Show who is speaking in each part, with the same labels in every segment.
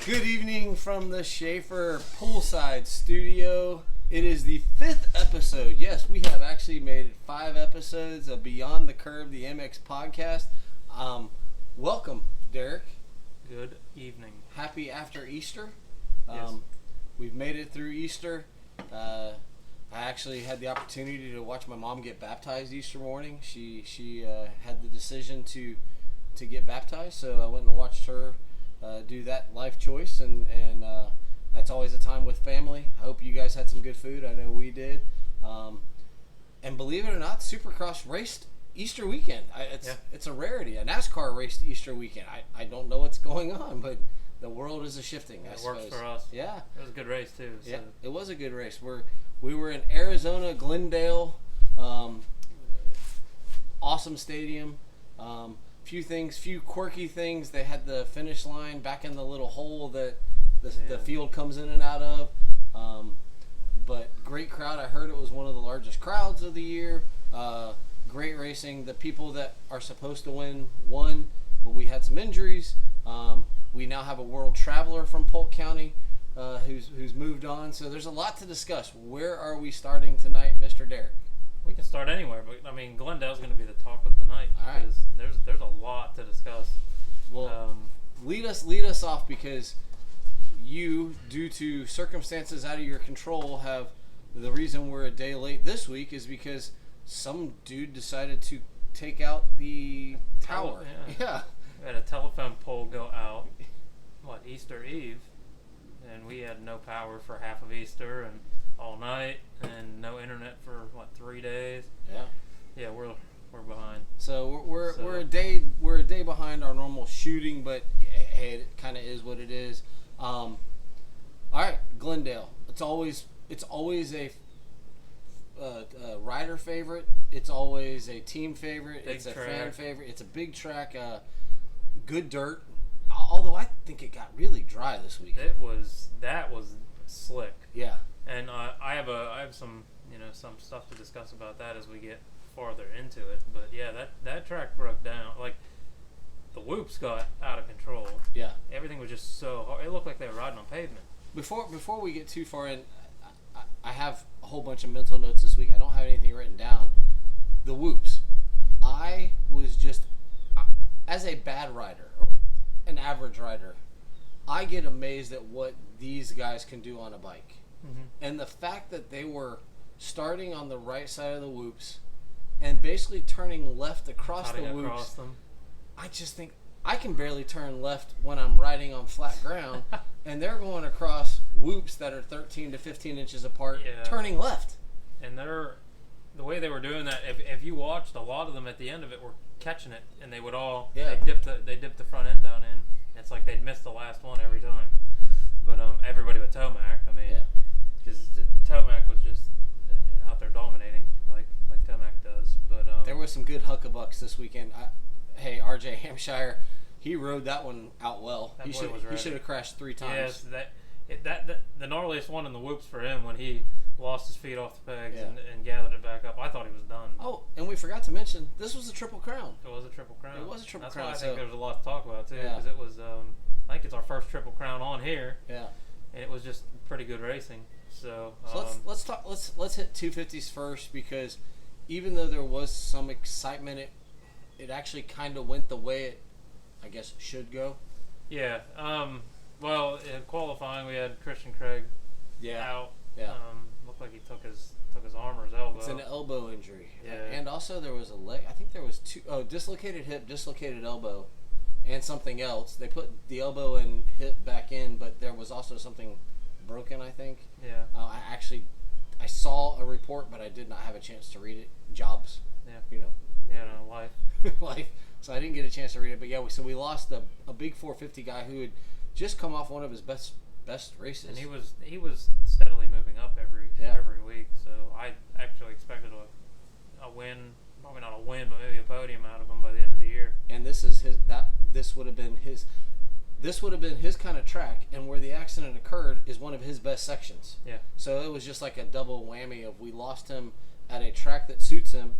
Speaker 1: Good evening from the Schaefer Poolside Studio. It is the 5th episode. Yes, we have actually made it 5 episodes of Beyond the Curve, the MX podcast. Welcome, Derek.
Speaker 2: Good evening.
Speaker 1: Happy after Easter.
Speaker 2: Yes.
Speaker 1: We've made it through Easter. I actually had the opportunity to watch my mom get baptized Easter morning. She had the decision to get baptized, so I went and watched her do that life choice, and that's always a time with family. I hope you guys had some good food. I know we did. And believe it or not, Supercross raced Easter weekend. It's a rarity. A NASCAR raced Easter weekend. I don't know what's going on, but the world is a-shifting, I suppose.
Speaker 2: It works for us.
Speaker 1: Yeah.
Speaker 2: It was a good race, too. So.
Speaker 1: Yeah, it was a good race. We were in Arizona, Glendale. Awesome stadium. Few quirky things. They had the finish line back in the little hole that the field comes in and out of. But great crowd. I heard it was one of the largest crowds of the year. Great racing. The people that are supposed to win won, but we had some injuries. We now have a world traveler from Polk County who's moved on. So there's a lot to discuss. Where are we starting tonight, Mr. Derek?
Speaker 2: We can start anywhere, but I mean, Glendale's going to be the talk of the night because there's a lot to discuss.
Speaker 1: Well, lead us off, because you, due to circumstances out of your control, have the reason we're a day late this week is because some dude decided to take out the tower. Yeah.
Speaker 2: We had a telephone pole go out, Easter Eve, and we had no power for half of Easter and all night, and no internet for 3 days. Yeah, we're behind.
Speaker 1: So we're a day behind our normal shooting, but hey, it kind of is what it is. All right, Glendale. It's always a rider favorite. It's always a team favorite. It's a fan favorite. It's a big track. Good dirt. Although I think it got really dry this week.
Speaker 2: That was slick.
Speaker 1: Yeah.
Speaker 2: And I have some stuff to discuss about that as we get farther into it. But yeah, that track broke down. Like, the whoops got out of control.
Speaker 1: Yeah.
Speaker 2: Everything was just so hard. It looked like they were riding on pavement.
Speaker 1: Before we get too far in, I have a whole bunch of mental notes this week. I don't have anything written down. The whoops. I was just, as a bad rider, an average rider, I get amazed at what these guys can do on a bike. Mm-hmm. And the fact that they were starting on the right side of the whoops and basically turning left across the whoops. I just think I can barely turn left when I'm riding on flat ground, and they're going across whoops that are 13 to 15 inches apart, turning left.
Speaker 2: And the way they were doing that, if you watched, a lot of them at the end of it were catching it, and they would all they dipped the front end down in. And it's like they'd miss the last one every time. But everybody but Tomac, I mean, because Tomac was just out there dominating like Tomac does. But
Speaker 1: there was some good huckabucks this weekend. Hey, RJ Hampshire, he rode that one out well. He should have crashed 3 times.
Speaker 2: Yes, the gnarliest one in the whoops for him when he lost his feet off the pegs and gathered it back up. I thought he was done.
Speaker 1: Oh, and we forgot to mention, this was a Triple Crown.
Speaker 2: It was a Triple Crown.
Speaker 1: That's
Speaker 2: why I think there was a lot to talk about too, because it was. I think it's our first Triple Crown on here.
Speaker 1: Yeah.
Speaker 2: And it was just pretty good racing. So
Speaker 1: let's hit 250s first, because even though there was some excitement, it actually kind of went the way it, I guess, should go.
Speaker 2: Yeah. Well, in qualifying, we had Christian Craig out.
Speaker 1: Yeah.
Speaker 2: Looked like he took his arm or his elbow.
Speaker 1: It's an elbow injury.
Speaker 2: Yeah.
Speaker 1: And also there was a leg. I think there was 2. Oh, dislocated hip, dislocated elbow, and something else. They put the elbow and hip back in, but there was also something broken, I think.
Speaker 2: Yeah.
Speaker 1: I saw a report, but I did not have a chance to read it. Jobs.
Speaker 2: Yeah. Life.
Speaker 1: Life. So I didn't get a chance to read it. But yeah, so we lost a big 450 guy who had just come off one of his best races.
Speaker 2: And he was steadily moving up every week. So I actually expected a win, probably not a win, but maybe a podium out of him by the end of the year.
Speaker 1: And this would have been his kind of track, and where the accident occurred is one of his best sections.
Speaker 2: Yeah.
Speaker 1: So it was just like a double whammy of we lost him at a track that suits him,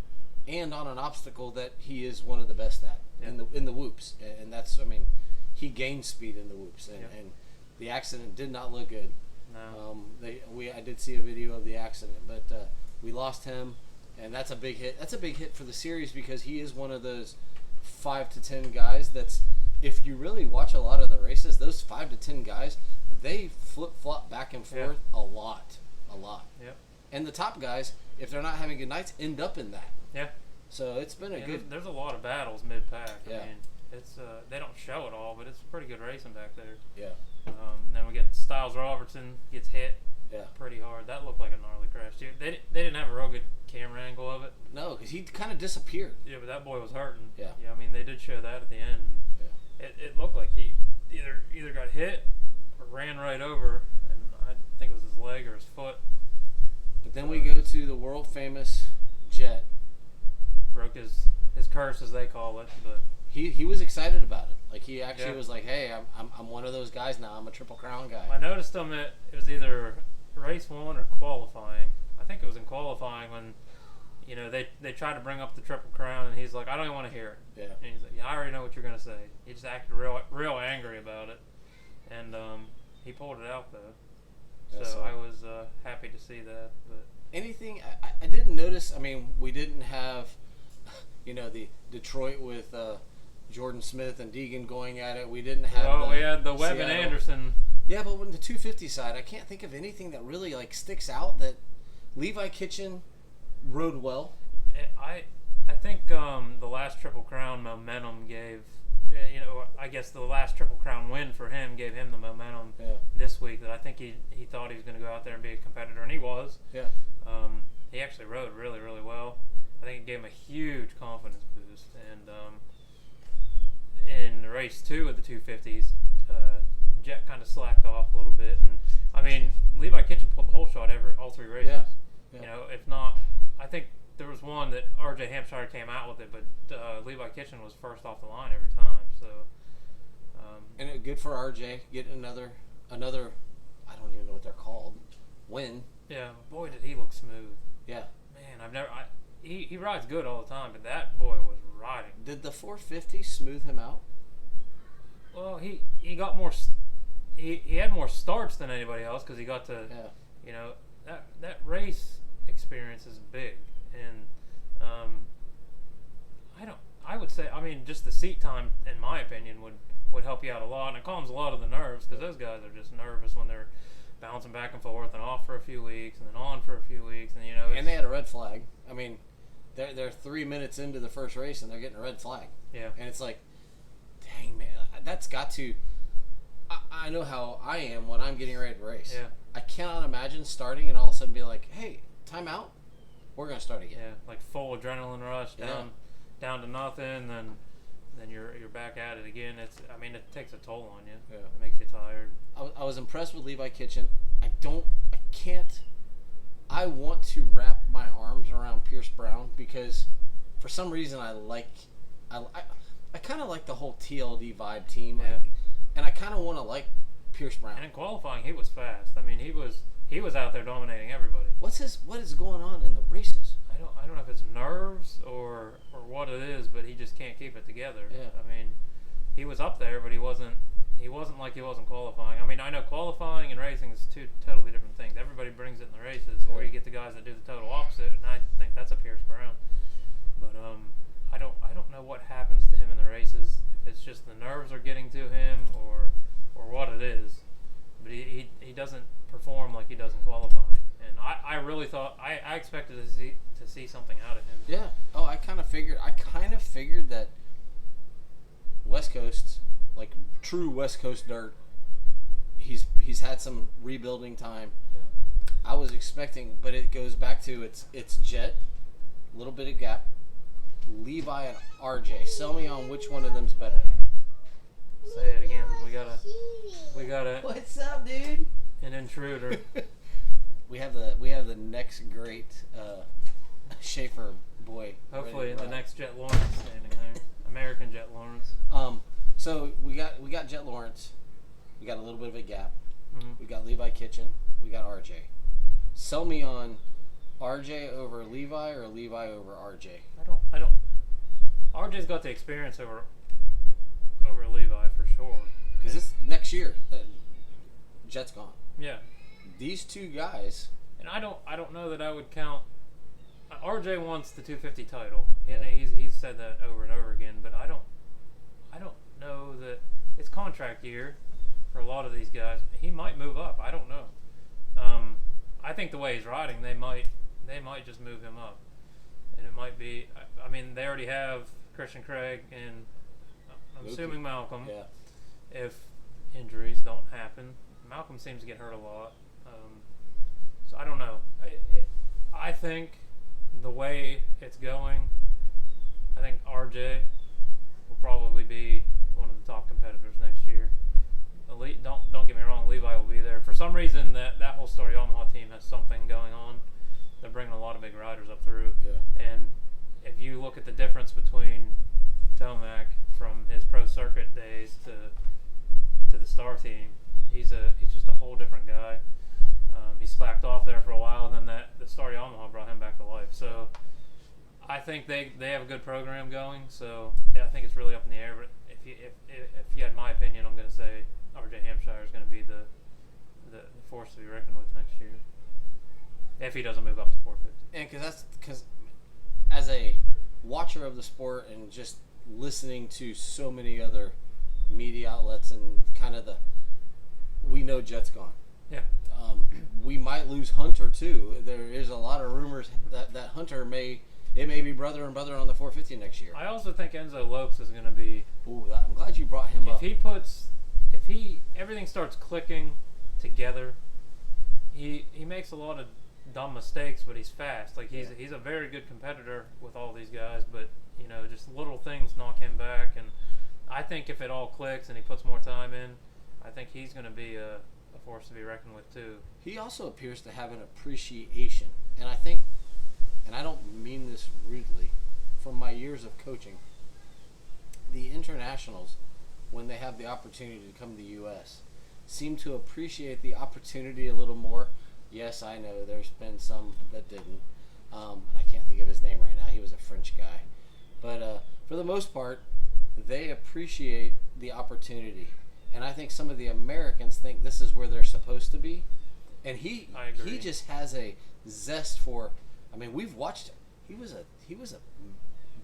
Speaker 1: and on an obstacle that he is one of the best at in the whoops. And that's, I mean, he gained speed in the whoops, and The accident did not look good.
Speaker 2: No.
Speaker 1: I did see a video of the accident, but we lost him, and that's a big hit. That's a big hit for the series because he is one of those 5 to 10 guys that's, if you really watch a lot of the races, those 5 to 10 guys, they flip-flop back and forth a lot.
Speaker 2: Yep.
Speaker 1: And the top guys, if they're not having good nights, end up in that.
Speaker 2: Yeah.
Speaker 1: So it's been a good...
Speaker 2: There's a lot of battles mid-pack.
Speaker 1: Yeah.
Speaker 2: I mean, it's they don't show it all, but it's pretty good racing back there.
Speaker 1: Yeah.
Speaker 2: Then we get Styles Robertson gets hit pretty hard. That looked like a gnarly crash, too. They didn't have a real good camera angle of it.
Speaker 1: No, because he kind of disappeared.
Speaker 2: Yeah, but that boy was hurting.
Speaker 1: Yeah.
Speaker 2: Yeah, I mean, they did show that at the end.
Speaker 1: Yeah.
Speaker 2: It looked like he either got hit or ran right over, and I think it was his leg or his foot.
Speaker 1: But then we go to the world famous Jet.
Speaker 2: Broke his curse, as they call it, but
Speaker 1: he was excited about it. Like he actually was like, "Hey, I'm one of those guys now. I'm a Triple Crown guy."
Speaker 2: I noticed him. It was either race 1 or qualifying. I think it was in qualifying when they tried to bring up the Triple Crown, and he's like, "I don't even want to hear it."
Speaker 1: Yeah.
Speaker 2: And he's like, "Yeah, I already know what you're gonna say." He just acted real angry about it, and he pulled it out though.
Speaker 1: Yeah,
Speaker 2: so I was happy to see that. But
Speaker 1: anything I didn't notice. I mean, we didn't have, the Detroit with Jordan Smith and Deegan going at it. We didn't have.
Speaker 2: We had the Webb and Anderson.
Speaker 1: Yeah, but when the 250 side, I can't think of anything that really sticks out. That Levi Kitchen rode well.
Speaker 2: I think the last Triple Crown momentum gave. I guess the last Triple Crown win for him gave him the momentum this week. That I think he thought he was going to go out there and be a competitor, and he was.
Speaker 1: Yeah.
Speaker 2: He actually rode really, really well. I think it gave him a huge confidence boost. And in race 2 of the 250s, Jet kind of slacked off a little bit. And I mean, Levi Kitchen pulled the whole shot all 3 races.
Speaker 1: Yeah.
Speaker 2: If not, I think there was one that RJ Hampshire came out with it, but Levi Kitchen was first off the line every time. So.
Speaker 1: And good for RJ getting another. I don't even know what they're called. Win.
Speaker 2: Yeah, boy, did he look smooth.
Speaker 1: Yeah.
Speaker 2: Man, he rides good all the time, but that boy was riding.
Speaker 1: Did the 450 smooth him out?
Speaker 2: Well, he got more. He had more starts than anybody else because he got to.
Speaker 1: Yeah.
Speaker 2: That race experience is big, and I would say, I mean, just the seat time, in my opinion, would help you out a lot, and it calms a lot of the nerves because those guys are just nervous when they're bouncing back and forth and off for a few weeks and then on for a few weeks, and
Speaker 1: and they had a red flag. I mean, they're 3 minutes into the first race and they're getting a red flag.
Speaker 2: Yeah.
Speaker 1: And it's like, dang man, that's got to. I know how I am when I'm getting ready to race.
Speaker 2: Yeah.
Speaker 1: I cannot imagine starting and all of a sudden be like, hey, time out. We're gonna start again.
Speaker 2: Yeah, like full adrenaline rush down to nothing, then you're back at it again. It takes a toll on you.
Speaker 1: Yeah.
Speaker 2: It makes you tired.
Speaker 1: I was impressed with Levi Kitchen. I want to wrap my arms around Pierce Brown because for some reason I kind of like the whole TLD vibe team.
Speaker 2: Yeah.
Speaker 1: And I kind of want to like Pierce Brown.
Speaker 2: And in qualifying, he was fast. I mean, he was out there dominating everybody.
Speaker 1: What is going on in the races?
Speaker 2: I don't know if it's nerves or what it is, but he just can't keep it together.
Speaker 1: Yeah.
Speaker 2: I mean, he was up there, but he wasn't like he wasn't qualifying. I mean, I know qualifying and racing is 2 totally different things. Everybody brings it in the races, or you get the guys that do the total opposite, and I think that's a Pierce Brown. But I don't know what happens to him in the races. If it's just the nerves are getting to him, or what it is. But he doesn't perform like he does in qualifying, and I really thought I expected to see something out of him.
Speaker 1: Yeah. Oh, I kind of figured that West Coast, like true West Coast dirt, he's had some rebuilding time.
Speaker 2: Yeah.
Speaker 1: I was expecting, but it goes back to it's Jet, a little bit of gap, Levi and RJ. Sell me on which one of them's better.
Speaker 2: Say it again. We got a.
Speaker 1: What's up, dude?
Speaker 2: An intruder.
Speaker 1: we have the next great Schaefer boy.
Speaker 2: Hopefully, the next Jet Lawrence standing there. American Jet Lawrence.
Speaker 1: So we got Jet Lawrence. We got a little bit of a gap.
Speaker 2: Mm-hmm.
Speaker 1: We got Levi Kitchen. We got RJ. Sell me on RJ over Levi or Levi over RJ.
Speaker 2: I don't. RJ's got the experience over Levi for sure.
Speaker 1: Because it's next year. Jet's gone.
Speaker 2: Yeah.
Speaker 1: These two guys.
Speaker 2: And I don't know that I would count. RJ wants the 250 title. And he's said that over and over again. But I don't know that it's contract year for a lot of these guys. He might move up. I don't know. I think the way he's riding, they might just move him up. And it might be. I mean, they already have Christian Craig and I'm assuming Malcolm.
Speaker 1: Yeah.
Speaker 2: If injuries don't happen, Malcolm seems to get hurt a lot. So I don't know. I think the way it's going, I think RJ will probably be one of the top competitors next year. Don't get me wrong, Levi will be there. For some reason, that whole Story Omaha team has something going on. They're bringing a lot of big riders up through.
Speaker 1: Yeah.
Speaker 2: And if you look at the difference between Tomac from his pro circuit days to the Star team, he's just a whole different guy. He slacked off there for a while, and then the Star Yamaha brought him back to life. So I think they have a good program going. So yeah, I think it's really up in the air. But if you had my opinion, I'm going to say RJ Hampshire is going to be the force to be reckoned with next year if he doesn't move up to 450.
Speaker 1: And because as a watcher of the sport and just listening to so many other media outlets and kind of we know Jet's gone.
Speaker 2: Yeah.
Speaker 1: We might lose Hunter too. There is a lot of rumors that Hunter may be brother and brother on the 450 next year.
Speaker 2: I also think Enzo Lopes is going to be.
Speaker 1: Ooh, I'm glad you brought him up.
Speaker 2: If everything starts clicking together, he makes a lot of dumb mistakes, but he's fast. Like he's a very good competitor with all these guys, but just little things knock him back. And I think if it all clicks and he puts more time in, I think he's going to be a force to be reckoned with too.
Speaker 1: He also appears to have an appreciation, and I think, and I don't mean this rudely, from my years of coaching, the internationals, when they have the opportunity to come to the U.S., seem to appreciate the opportunity a little more. Yes, I know there's been some that didn't. I can't think of his name right now. He was a French guy. But for the most part, they appreciate the opportunity. And I think some of the Americans think this is where they're supposed to be. And he just has a zest for. I mean, we've watched him. He was a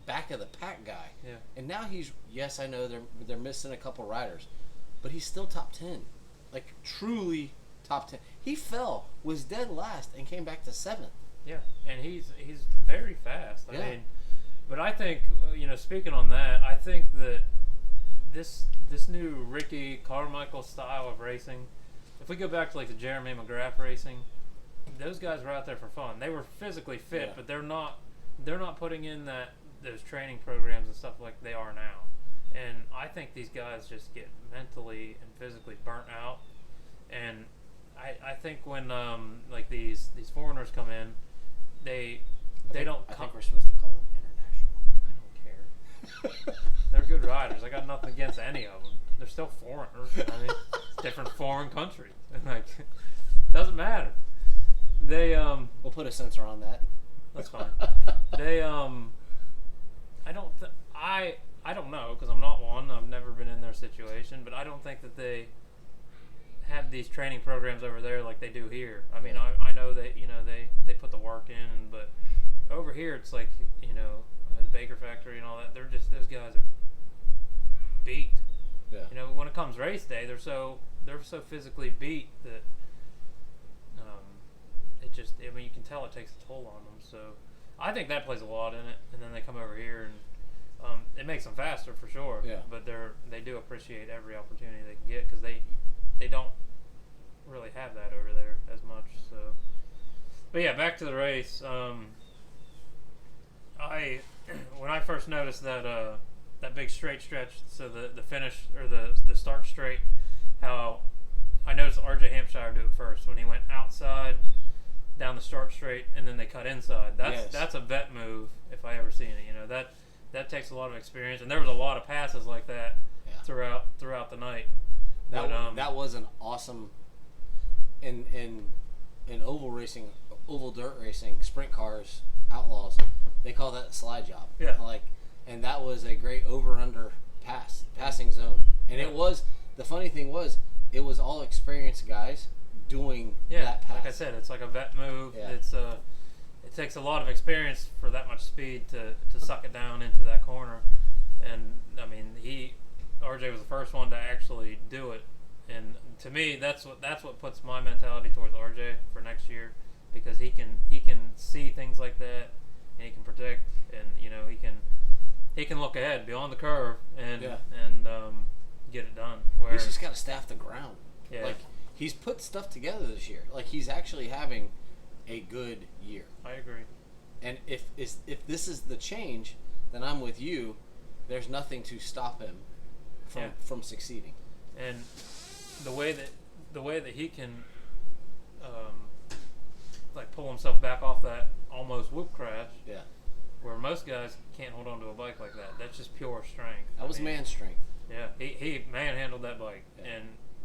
Speaker 1: back of the pack guy.
Speaker 2: Yeah.
Speaker 1: And now yes, I know they're missing a couple riders, but he's still top 10. Like truly top 10. He was dead last and came back to 7th.
Speaker 2: Yeah. And he's very fast. I mean, but I think speaking on that, I think that this new Ricky Carmichael style of racing, if we go back to like the Jeremy McGrath racing, those guys were out there for fun. They were physically fit, but they're not putting in those training programs and stuff like they are now. And I think these guys just get mentally and physically burnt out. And I think when like these foreigners come in, I think
Speaker 1: we're supposed to call them international.
Speaker 2: I don't care. They're good riders. I got nothing against any of them. They're still foreigners. I mean, it's different foreign countries. And like, doesn't matter. They
Speaker 1: we'll put a censor on that.
Speaker 2: That's fine. They I don't know because I'm not one. I've never been in their situation, but I don't think that they have these training programs over there like they do here. I mean, I know that they put the work in, but over here it's like the Baker Factory and all that. They're just those guys are beat.
Speaker 1: Yeah.
Speaker 2: When it comes race day, they're so physically beat that you can tell it takes a toll on them. So I think that plays a lot in it. And then they come over here and it makes them faster for sure.
Speaker 1: Yeah.
Speaker 2: But they do appreciate every opportunity they can get because they don't really have that over there as much. So, but yeah, back to the race. When I first noticed that big straight stretch, so the finish or the start straight, how I noticed RJ Hampshire do it first when he went outside down the start straight and then they cut inside. That's a vet move if I ever seen it. That takes a lot of experience, and there was a lot of passes like that throughout the night.
Speaker 1: That was an awesome in oval dirt racing, sprint cars, outlaws. They call that a slide job.
Speaker 2: Yeah.
Speaker 1: And that was a great over-under passing zone. And it was, the funny thing was, it was all experienced guys doing that pass.
Speaker 2: Like I said, it's like a vet move.
Speaker 1: Yeah.
Speaker 2: It takes a lot of experience for that much speed to suck it down into that corner. And I mean, RJ was the first one to actually do it. And to me, that's what puts my mentality towards RJ for next year, because he can see things like that, and he can predict, and he can look ahead beyond the curve and get it done.
Speaker 1: He's just got to staff the ground.
Speaker 2: Yeah.
Speaker 1: Like, he's put stuff together this year. Like, he's actually having a good year.
Speaker 2: I agree.
Speaker 1: And if this is the change, then I'm with you. There's nothing to stop him from succeeding.
Speaker 2: And the way that he can like pull himself back off that almost whoop crash.
Speaker 1: Yeah.
Speaker 2: Where most guys can't hold on to a bike like that. That's just pure strength.
Speaker 1: That was man strength.
Speaker 2: Yeah, he manhandled that bike and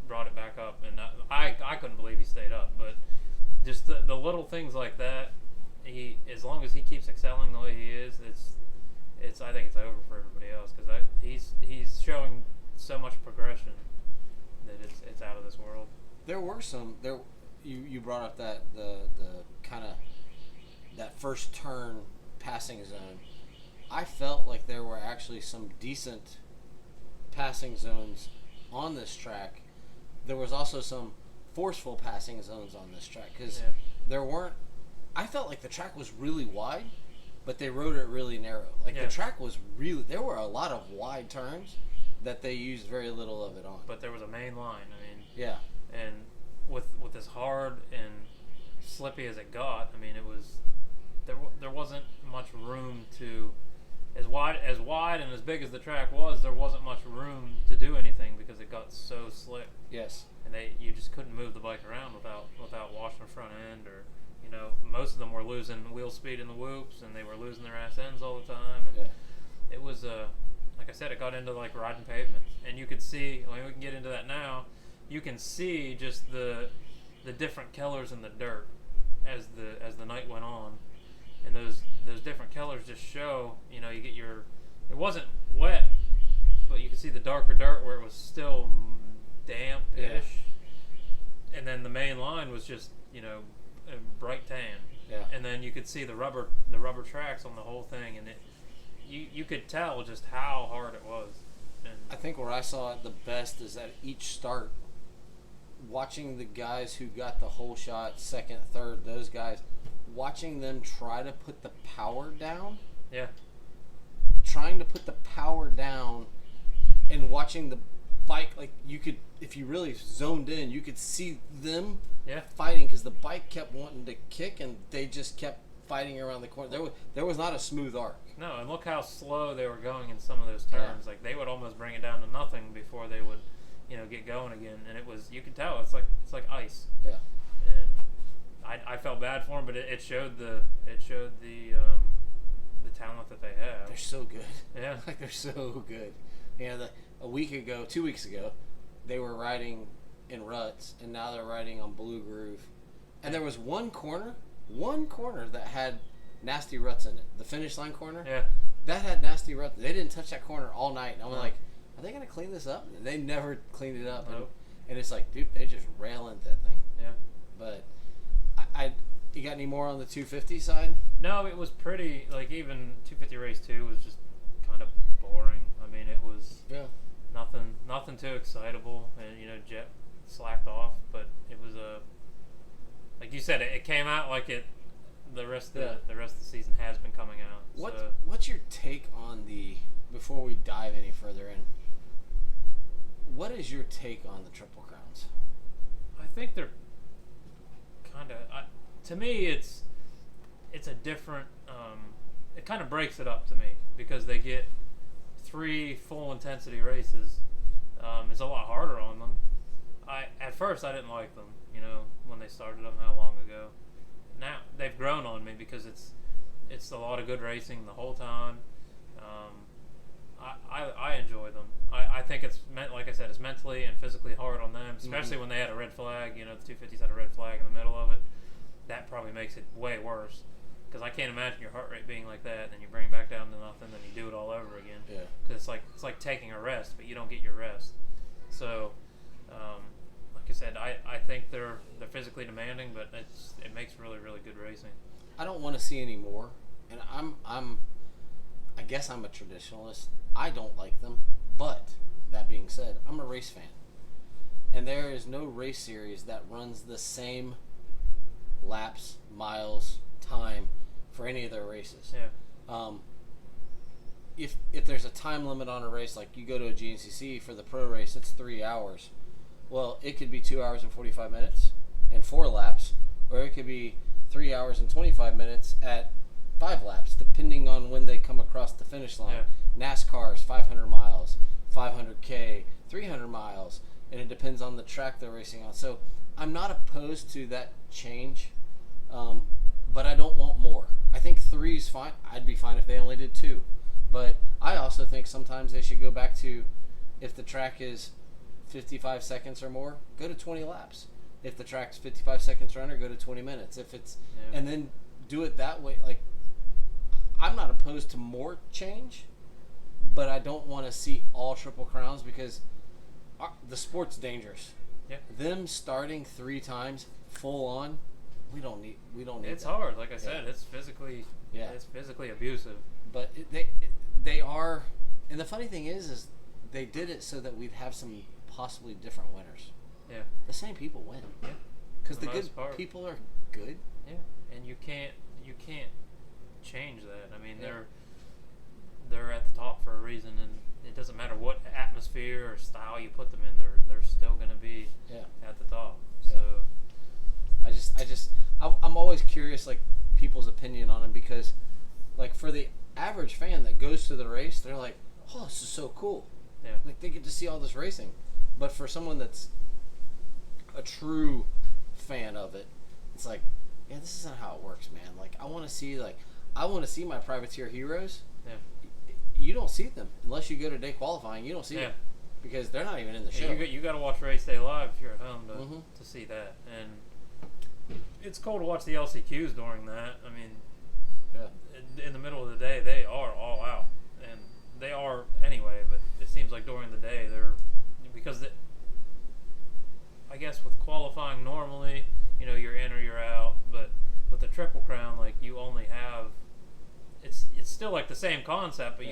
Speaker 2: brought it back up, and I couldn't believe he stayed up. But just the little things like that, as long as he keeps excelling the way he is, it's I think it's over for everybody else, because he's showing so much progression that it's out of this world.
Speaker 1: There were some there. You brought up that the kind of that first turn passing zone. I felt like there were actually some decent passing zones on this track. There was also some forceful passing zones on this track, because there weren't. I felt like the track was really wide, but they rode it really narrow. Like the track was really. There were a lot of wide turns that they used very little of it on.
Speaker 2: But there was a main line. I mean,
Speaker 1: yeah,
Speaker 2: and with as hard and slippy as it got, I mean, it was there wasn't much room to. As wide and as big as the track was, there wasn't much room to do anything because it got so slick.
Speaker 1: Yes.
Speaker 2: And you just couldn't move the bike around without washing the front end, or most of them were losing wheel speed in the whoops, and they were losing their ass ends all the time. And it was like I said, it got into like riding pavement, and you could see. I mean, we can get into that now. You can see just the different colors in the dirt as the night went on. And those different colors just show, you get it wasn't wet, but you could see the darker dirt where it was still damp-ish. Yeah. And then the main line was just, a bright tan.
Speaker 1: Yeah.
Speaker 2: And then you could see the rubber tracks on the whole thing, and you could tell just how hard it was. And
Speaker 1: I think where I saw it the best is at each start, watching the guys who got the whole shot, second, third, those guys, watching them try to put the power down.
Speaker 2: Yeah.
Speaker 1: Trying to put the power down and watching the bike, like you could, if you really zoned in, you could see them fighting, because the bike kept wanting to kick and they just kept fighting around the corner. There was not a smooth arc.
Speaker 2: No, and look how slow they were going in some of those turns. Yeah. Like they would almost bring it down to nothing before they would, get going again. And it was, you could tell it's like ice.
Speaker 1: Yeah.
Speaker 2: And I felt bad for them, but it showed the talent that they have.
Speaker 1: They're so good.
Speaker 2: Yeah.
Speaker 1: Like they're so good. A week ago, 2 weeks ago, they were riding in ruts, and now they're riding on Blue Groove. And there was one corner that had nasty ruts in it. The finish line corner.
Speaker 2: Yeah.
Speaker 1: That had nasty ruts. They didn't touch that corner all night. And I was like, are they gonna clean this up? And they never cleaned it up.
Speaker 2: Nope.
Speaker 1: And it's like, dude, they just rail into that thing.
Speaker 2: Yeah.
Speaker 1: But you got any more on the 250 side?
Speaker 2: No, it was pretty, like, even 250 race 2 was just kind of boring. I mean, it was nothing too excitable, and Jet slacked off, but it was like you said, it came out like the rest of the season has been coming out.
Speaker 1: What's your take on before we dive any further in, what is your take on the Triple Crowns?
Speaker 2: I think they're kind of, to me, it's a different, it kind of breaks it up to me, because they get 3 full intensity races. It's a lot harder on them. At first I didn't like them, when they started them how long ago. Now they've grown on me, because it's a lot of good racing the whole time. I enjoy them. I think it's meant, like I said, it's mentally and physically hard on them, especially when they had a red flag. The 250s had a red flag in the middle of it. That probably makes it way worse, because I can't imagine your heart rate being like that, and then you bring back down to nothing, then you do it all over again.
Speaker 1: Yeah.
Speaker 2: Because it's like taking a rest, but you don't get your rest. So I think they're physically demanding, but it makes really, really good racing.
Speaker 1: I don't want to see any more, and I guess I'm a traditionalist. I don't like them, but that being said, I'm a race fan, and there is no race series that runs the same laps, miles, time for any of their races.
Speaker 2: Yeah.
Speaker 1: If there's a time limit on a race, like you go to a GNCC for the pro race, it's 3 hours. Well, it could be 2 hours and 45 minutes and 4 laps, or it could be 3 hours and 25 minutes at 5 laps, depending on when they come across the finish line.
Speaker 2: Yeah.
Speaker 1: NASCAR's 500 miles, 500K, 300 miles, and it depends on the track they're racing on. So I'm not opposed to that change, but I don't want more. I think 3's fine. I'd be fine if they only did 2. But I also think sometimes they should go back to, if the track is 55 seconds or more, go to 20 laps. If the track's 55 seconds or under, go to 20 minutes. If it's and then do it that way. Like, I'm not opposed to more change, but I don't want to see all Triple Crowns because the sport's dangerous.
Speaker 2: Yeah.
Speaker 1: Them starting 3 times full on, we don't need.
Speaker 2: It's
Speaker 1: that.
Speaker 2: hard, like I said. It's physically abusive.
Speaker 1: But they are, and the funny thing is they did it so that we'd have some possibly different winners.
Speaker 2: Yeah.
Speaker 1: The same people win.
Speaker 2: Yeah.
Speaker 1: Because the good people are good.
Speaker 2: Yeah. And you can't change that. I mean, they're at the top for a reason, and it doesn't matter what atmosphere or style you put them in. They're still going to be at the top. So
Speaker 1: I'm always curious, like, people's opinion on them, because, like, for the average fan that goes to the race, they're like, oh, this is so cool.
Speaker 2: Yeah.
Speaker 1: Like, they get to see all this racing. But for someone that's a true fan of it, it's like, yeah, this isn't how it works, man. Like, I want to see my privateer heroes.
Speaker 2: Yeah.
Speaker 1: You don't see them unless you go to day qualifying. You don't see them because they're not even in the show.
Speaker 2: You got to watch race day live if you're at home to see that. And it's cool to watch the LCQs during that. I mean, in the middle of the day, they are all out, and they are anyway. But it seems like during the day, I guess with qualifying normally, you're in or you're out. But with the Triple Crown, like, you only have, it's still like the same concept, but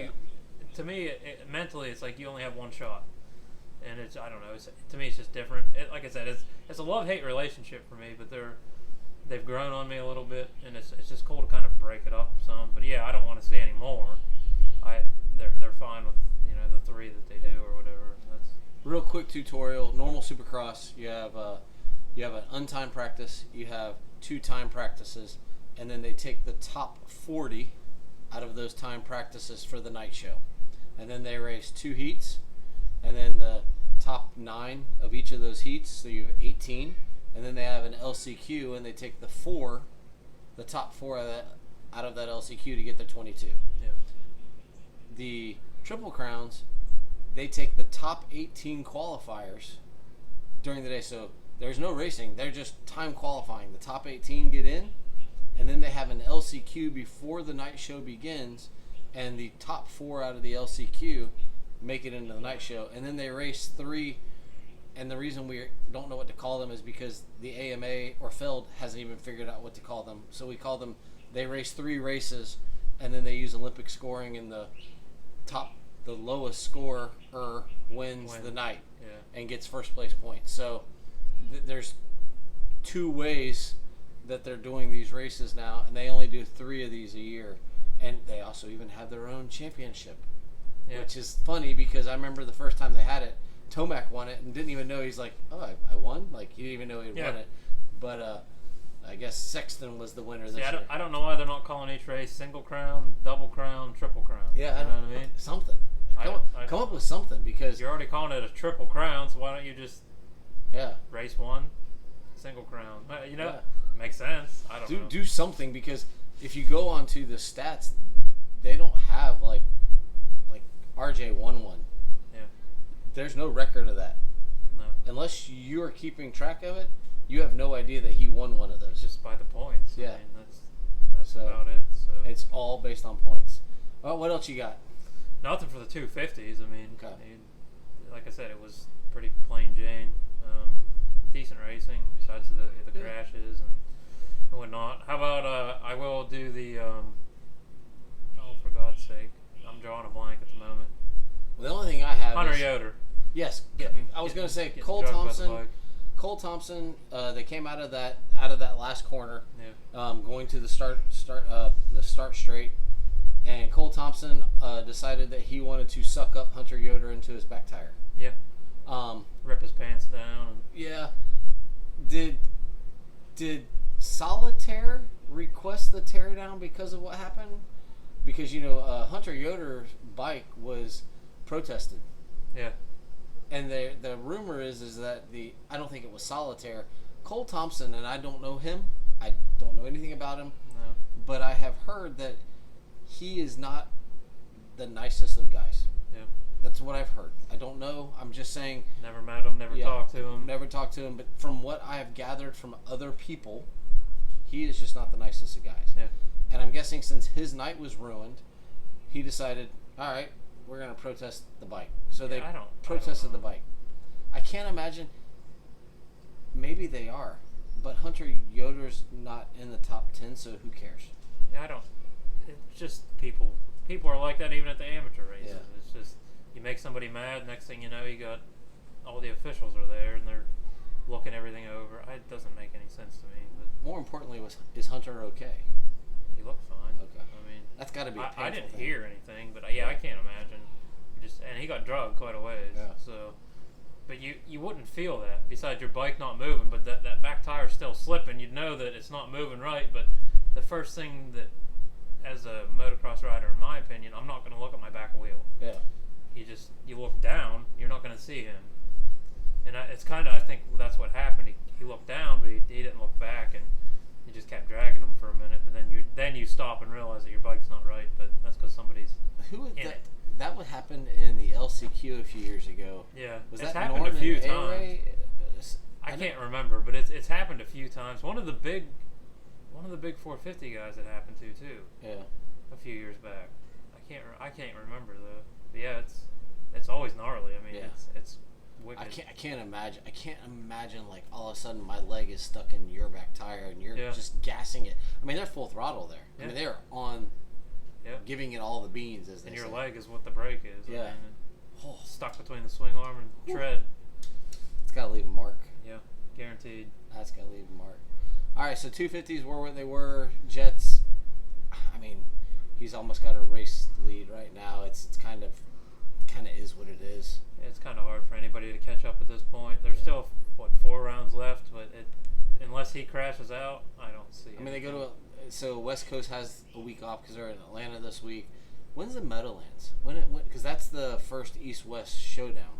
Speaker 2: to me, mentally, it's like you only have one shot, and I don't know. To me, it's just different. Like I said, it's a love-hate relationship for me, but they've grown on me a little bit, and it's just cool to kind of break it up some. But yeah, I don't want to see any more. They're fine with the 3 that they do or whatever. That's
Speaker 1: real quick tutorial. Normal Supercross, you have an untimed practice, you have 2 time practices, and then they take the top 40 out of those time practices for the night show, and then they race 2 heats, and then the top 9 of each of those heats, so you have 18. And then they have an LCQ, and they take the top 4 out of that LCQ to get the 22.
Speaker 2: Yeah.
Speaker 1: The Triple Crowns, they take the top 18 qualifiers during the day. So there's no racing. They're just time qualifying. The top 18 get in, and then they have an LCQ before the night show begins, and the top 4 out of the LCQ make it into the night show. And then they race 3. And the reason we don't know what to call them is because the AMA or Feld hasn't even figured out what to call them. So we call them, they race 3 races, and then they use Olympic scoring, and the lowest scorer wins the night and gets first place points. So there's 2 ways that they're doing these races now, and they only do 3 of these a year. And they also even have their own championship, which is funny because I remember the first time they had it, Tomac won it and didn't even know. He's like, oh, I won? Like, he didn't even know he had won it. But I guess Sexton was the winner this year.
Speaker 2: I don't know why they're not calling each race Single Crown, Double Crown, Triple Crown.
Speaker 1: Yeah,
Speaker 2: you know what I mean?
Speaker 1: Something. Come up with something, because
Speaker 2: you're already calling it a Triple Crown, so why don't you just race 1, Single Crown? Makes sense. I don't know.
Speaker 1: Do something, because if you go onto the stats, they don't have like RJ won one. There's no record of that.
Speaker 2: No.
Speaker 1: Unless you are keeping track of it, you have no idea that he won one of those.
Speaker 2: Just by the points.
Speaker 1: Yeah.
Speaker 2: I mean, that's about it. So
Speaker 1: it's all based on points. Well, what else you got?
Speaker 2: Nothing for the 250s. I mean, like I said, it was pretty plain Jane. Decent race. racing besides the crashes and whatnot. How about I will do the oh, for God's sake, I'm drawing a blank at the moment.
Speaker 1: Well, the only thing I have
Speaker 2: Hunter
Speaker 1: is,
Speaker 2: Yoder.
Speaker 1: Yes, I was going to say Cole
Speaker 2: drugged by the
Speaker 1: Thompson.
Speaker 2: bike.
Speaker 1: Cole Thompson. They came out of that last corner, going to the start straight, and Cole Thompson decided that he wanted to suck up Hunter Yoder into his back tire.
Speaker 2: Yeah. Rip his pants down. And
Speaker 1: Yeah. Did Solitaire request the teardown because of what happened? Because Hunter Yoder's bike was protested.
Speaker 2: Yeah.
Speaker 1: And the rumor is that I don't think it was Solitaire. Cole Thompson, and I don't know him. I don't know anything about him.
Speaker 2: No.
Speaker 1: But I have heard that he is not the nicest of guys.
Speaker 2: Yeah.
Speaker 1: That's what I've heard. I don't know. I'm just saying.
Speaker 2: Never met him. Never talked to him.
Speaker 1: Never talked to him. But from what I have gathered from other people, he is just not the nicest of guys.
Speaker 2: Yeah.
Speaker 1: And I'm guessing since his night was ruined, he decided, all right, we're going to protest the bike. So they protested the bike. I can't imagine. Maybe they are. But Hunter Yoder's not in the top 10, so who cares?
Speaker 2: Yeah, it's just people. People are like that even at the amateur races.
Speaker 1: Yeah.
Speaker 2: It's just, you make somebody mad, next thing you know, you got all the officials are there and they're looking everything over. It doesn't make any sense to me. But
Speaker 1: more importantly, is Hunter okay?
Speaker 2: He looked fine.
Speaker 1: Okay.
Speaker 2: I mean,
Speaker 1: that's got to be a painful
Speaker 2: I didn't
Speaker 1: thing.
Speaker 2: hear anything, but I can't imagine. And he got drugged quite a ways.
Speaker 1: Yeah.
Speaker 2: So, but you wouldn't feel that besides your bike not moving, but that back tire's still slipping. You'd know that it's not moving right. But the first thing that, as a motocross rider, in my opinion, I'm not going to look at my back wheel.
Speaker 1: Yeah.
Speaker 2: You look down, you're not going to see him. And it's kind of, I think that's what happened. He looked down, but he didn't look back, and he just kept dragging him for a minute. But then you stop and realize that your bike's not right. But that's because somebody's in it.
Speaker 1: That would happen in the LCQ a few years ago.
Speaker 2: Yeah,
Speaker 1: was
Speaker 2: it's
Speaker 1: that
Speaker 2: happened
Speaker 1: Norton
Speaker 2: a few
Speaker 1: and
Speaker 2: times. I can't remember, but it's happened a few times. One of the big 450 guys it happened to too.
Speaker 1: Yeah,
Speaker 2: a few years back. I can't remember though. But yeah, it's always gnarly. I mean, it's wicked.
Speaker 1: I can't imagine like all of a sudden my leg is stuck in your back tire and you're just gassing it. I mean, they're full throttle there.
Speaker 2: Yeah.
Speaker 1: I mean, they're on. Yep. Giving it all the beans, as they say.
Speaker 2: And your leg is what the brake is.
Speaker 1: Yeah.
Speaker 2: I mean, stuck between the swing arm and tread.
Speaker 1: It's got to leave a mark.
Speaker 2: Yeah, guaranteed.
Speaker 1: That's got to leave a mark. All right, so 250s were what they were. Jets, I mean, he's almost got a race lead right now. It's kind of is what it is.
Speaker 2: It's kind of hard for anybody to catch up at this point. There's still, 4 rounds left, but unless he crashes out, I don't see it.
Speaker 1: I mean, they go to so West Coast has a week off because they're in Atlanta this week. When's the Meadowlands? Because that's the first East-West showdown.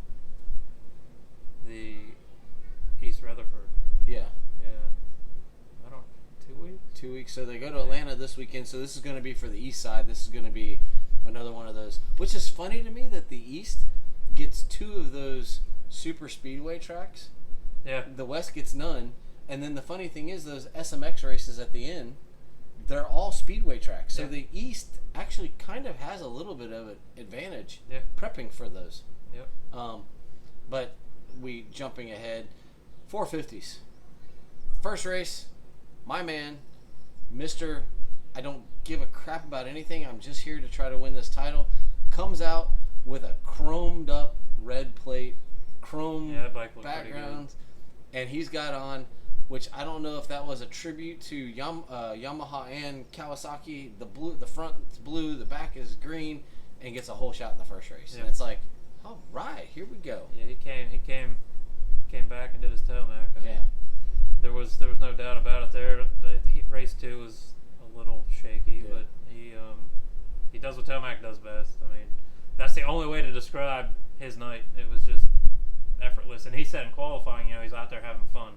Speaker 2: The East Rutherford.
Speaker 1: Yeah.
Speaker 2: Yeah. 2 weeks?
Speaker 1: 2 weeks. So they go to Atlanta this weekend. So this is going to be for the East side. This is going to be another one of those. Which is funny to me that the East gets 2 of those super speedway tracks.
Speaker 2: Yeah.
Speaker 1: The West gets none. And then the funny thing is those SMX races at the end, they're all speedway tracks. So the East actually kind of has a little bit of an advantage prepping for those.
Speaker 2: Yep.
Speaker 1: But we jumping ahead. 450s. First race, my man, Mr. I don't give a crap about anything. I'm just here to try to win this title. Comes out with a chromed up red plate, chrome backgrounds, and he's got on, which I don't know if that was a tribute to Yamaha and Kawasaki. The front's blue, the back is green, and gets a whole shot in the first race. And it's like, all right, here we go.
Speaker 2: Yeah, he came back and did his tomac. I mean, there was no doubt about it. There, race 2 was a little shaky, but he does what Tomac does best. I mean, that's the only way to describe his night. It was just effortless. And he said in qualifying, he's out there having fun.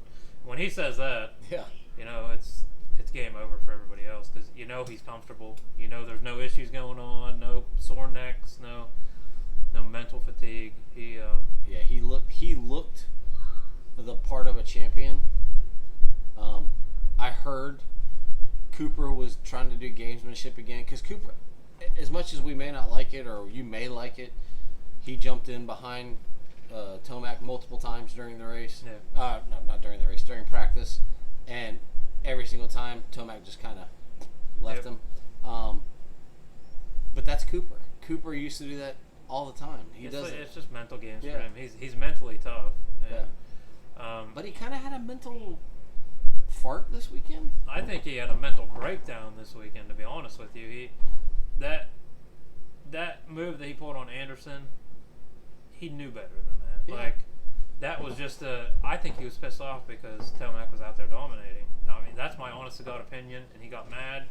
Speaker 2: When he says that, it's game over for everybody else because he's comfortable. There's no issues going on, no sore necks, no mental fatigue.
Speaker 1: He looked the part of a champion. I heard Cooper was trying to do gamesmanship again because Cooper, as much as we may not like it or you may like it, he jumped in behind Tomac multiple times during the race.
Speaker 2: Yeah.
Speaker 1: Not during the race, during practice, and every single time Tomac just kind of left him. But that's Cooper. Cooper used to do that all the time.
Speaker 2: It's just mental games for him. He's mentally tough. And,
Speaker 1: but he kind of had a mental fart this weekend.
Speaker 2: I think he had a mental breakdown this weekend. To be honest with you, that move that he pulled on Anderson, he knew better than that.
Speaker 1: Yeah.
Speaker 2: Like that was just I think he was pissed off because Tomac was out there dominating. I mean, that's my honest to God opinion, and he got mad.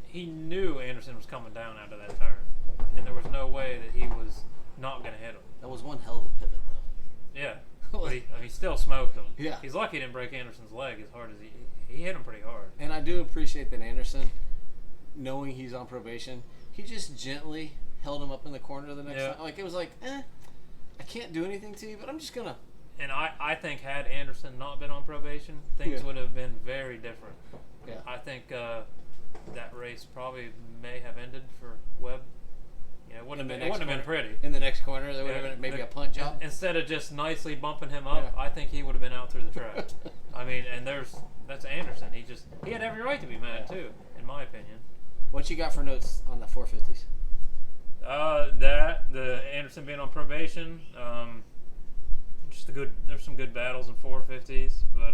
Speaker 2: He knew Anderson was coming down after that turn, and there was no way that he was not going to hit him.
Speaker 1: That was one hell of a pivot, though.
Speaker 2: Yeah. But he still smoked him.
Speaker 1: Yeah.
Speaker 2: He's lucky he didn't break Anderson's leg as hard as he hit him pretty hard.
Speaker 1: And I do appreciate that Anderson, knowing he's on probation, he just gently held him up in the corner the next time. Like, it was like, I can't do anything to you, but I'm just going to.
Speaker 2: And I think had Anderson not been on probation, things would have been very different.
Speaker 1: Yeah.
Speaker 2: I think that race probably may have ended for Webb. You know, it wouldn't have been pretty.
Speaker 1: In the next corner, there would have been maybe a punt job.
Speaker 2: Instead of just nicely bumping him up, I think he would have been out through the track. I mean, and that's Anderson. He had every right to be mad too, in my opinion.
Speaker 1: What you got for notes on the 450s?
Speaker 2: The Anderson being on probation. There's some good battles in 450s, but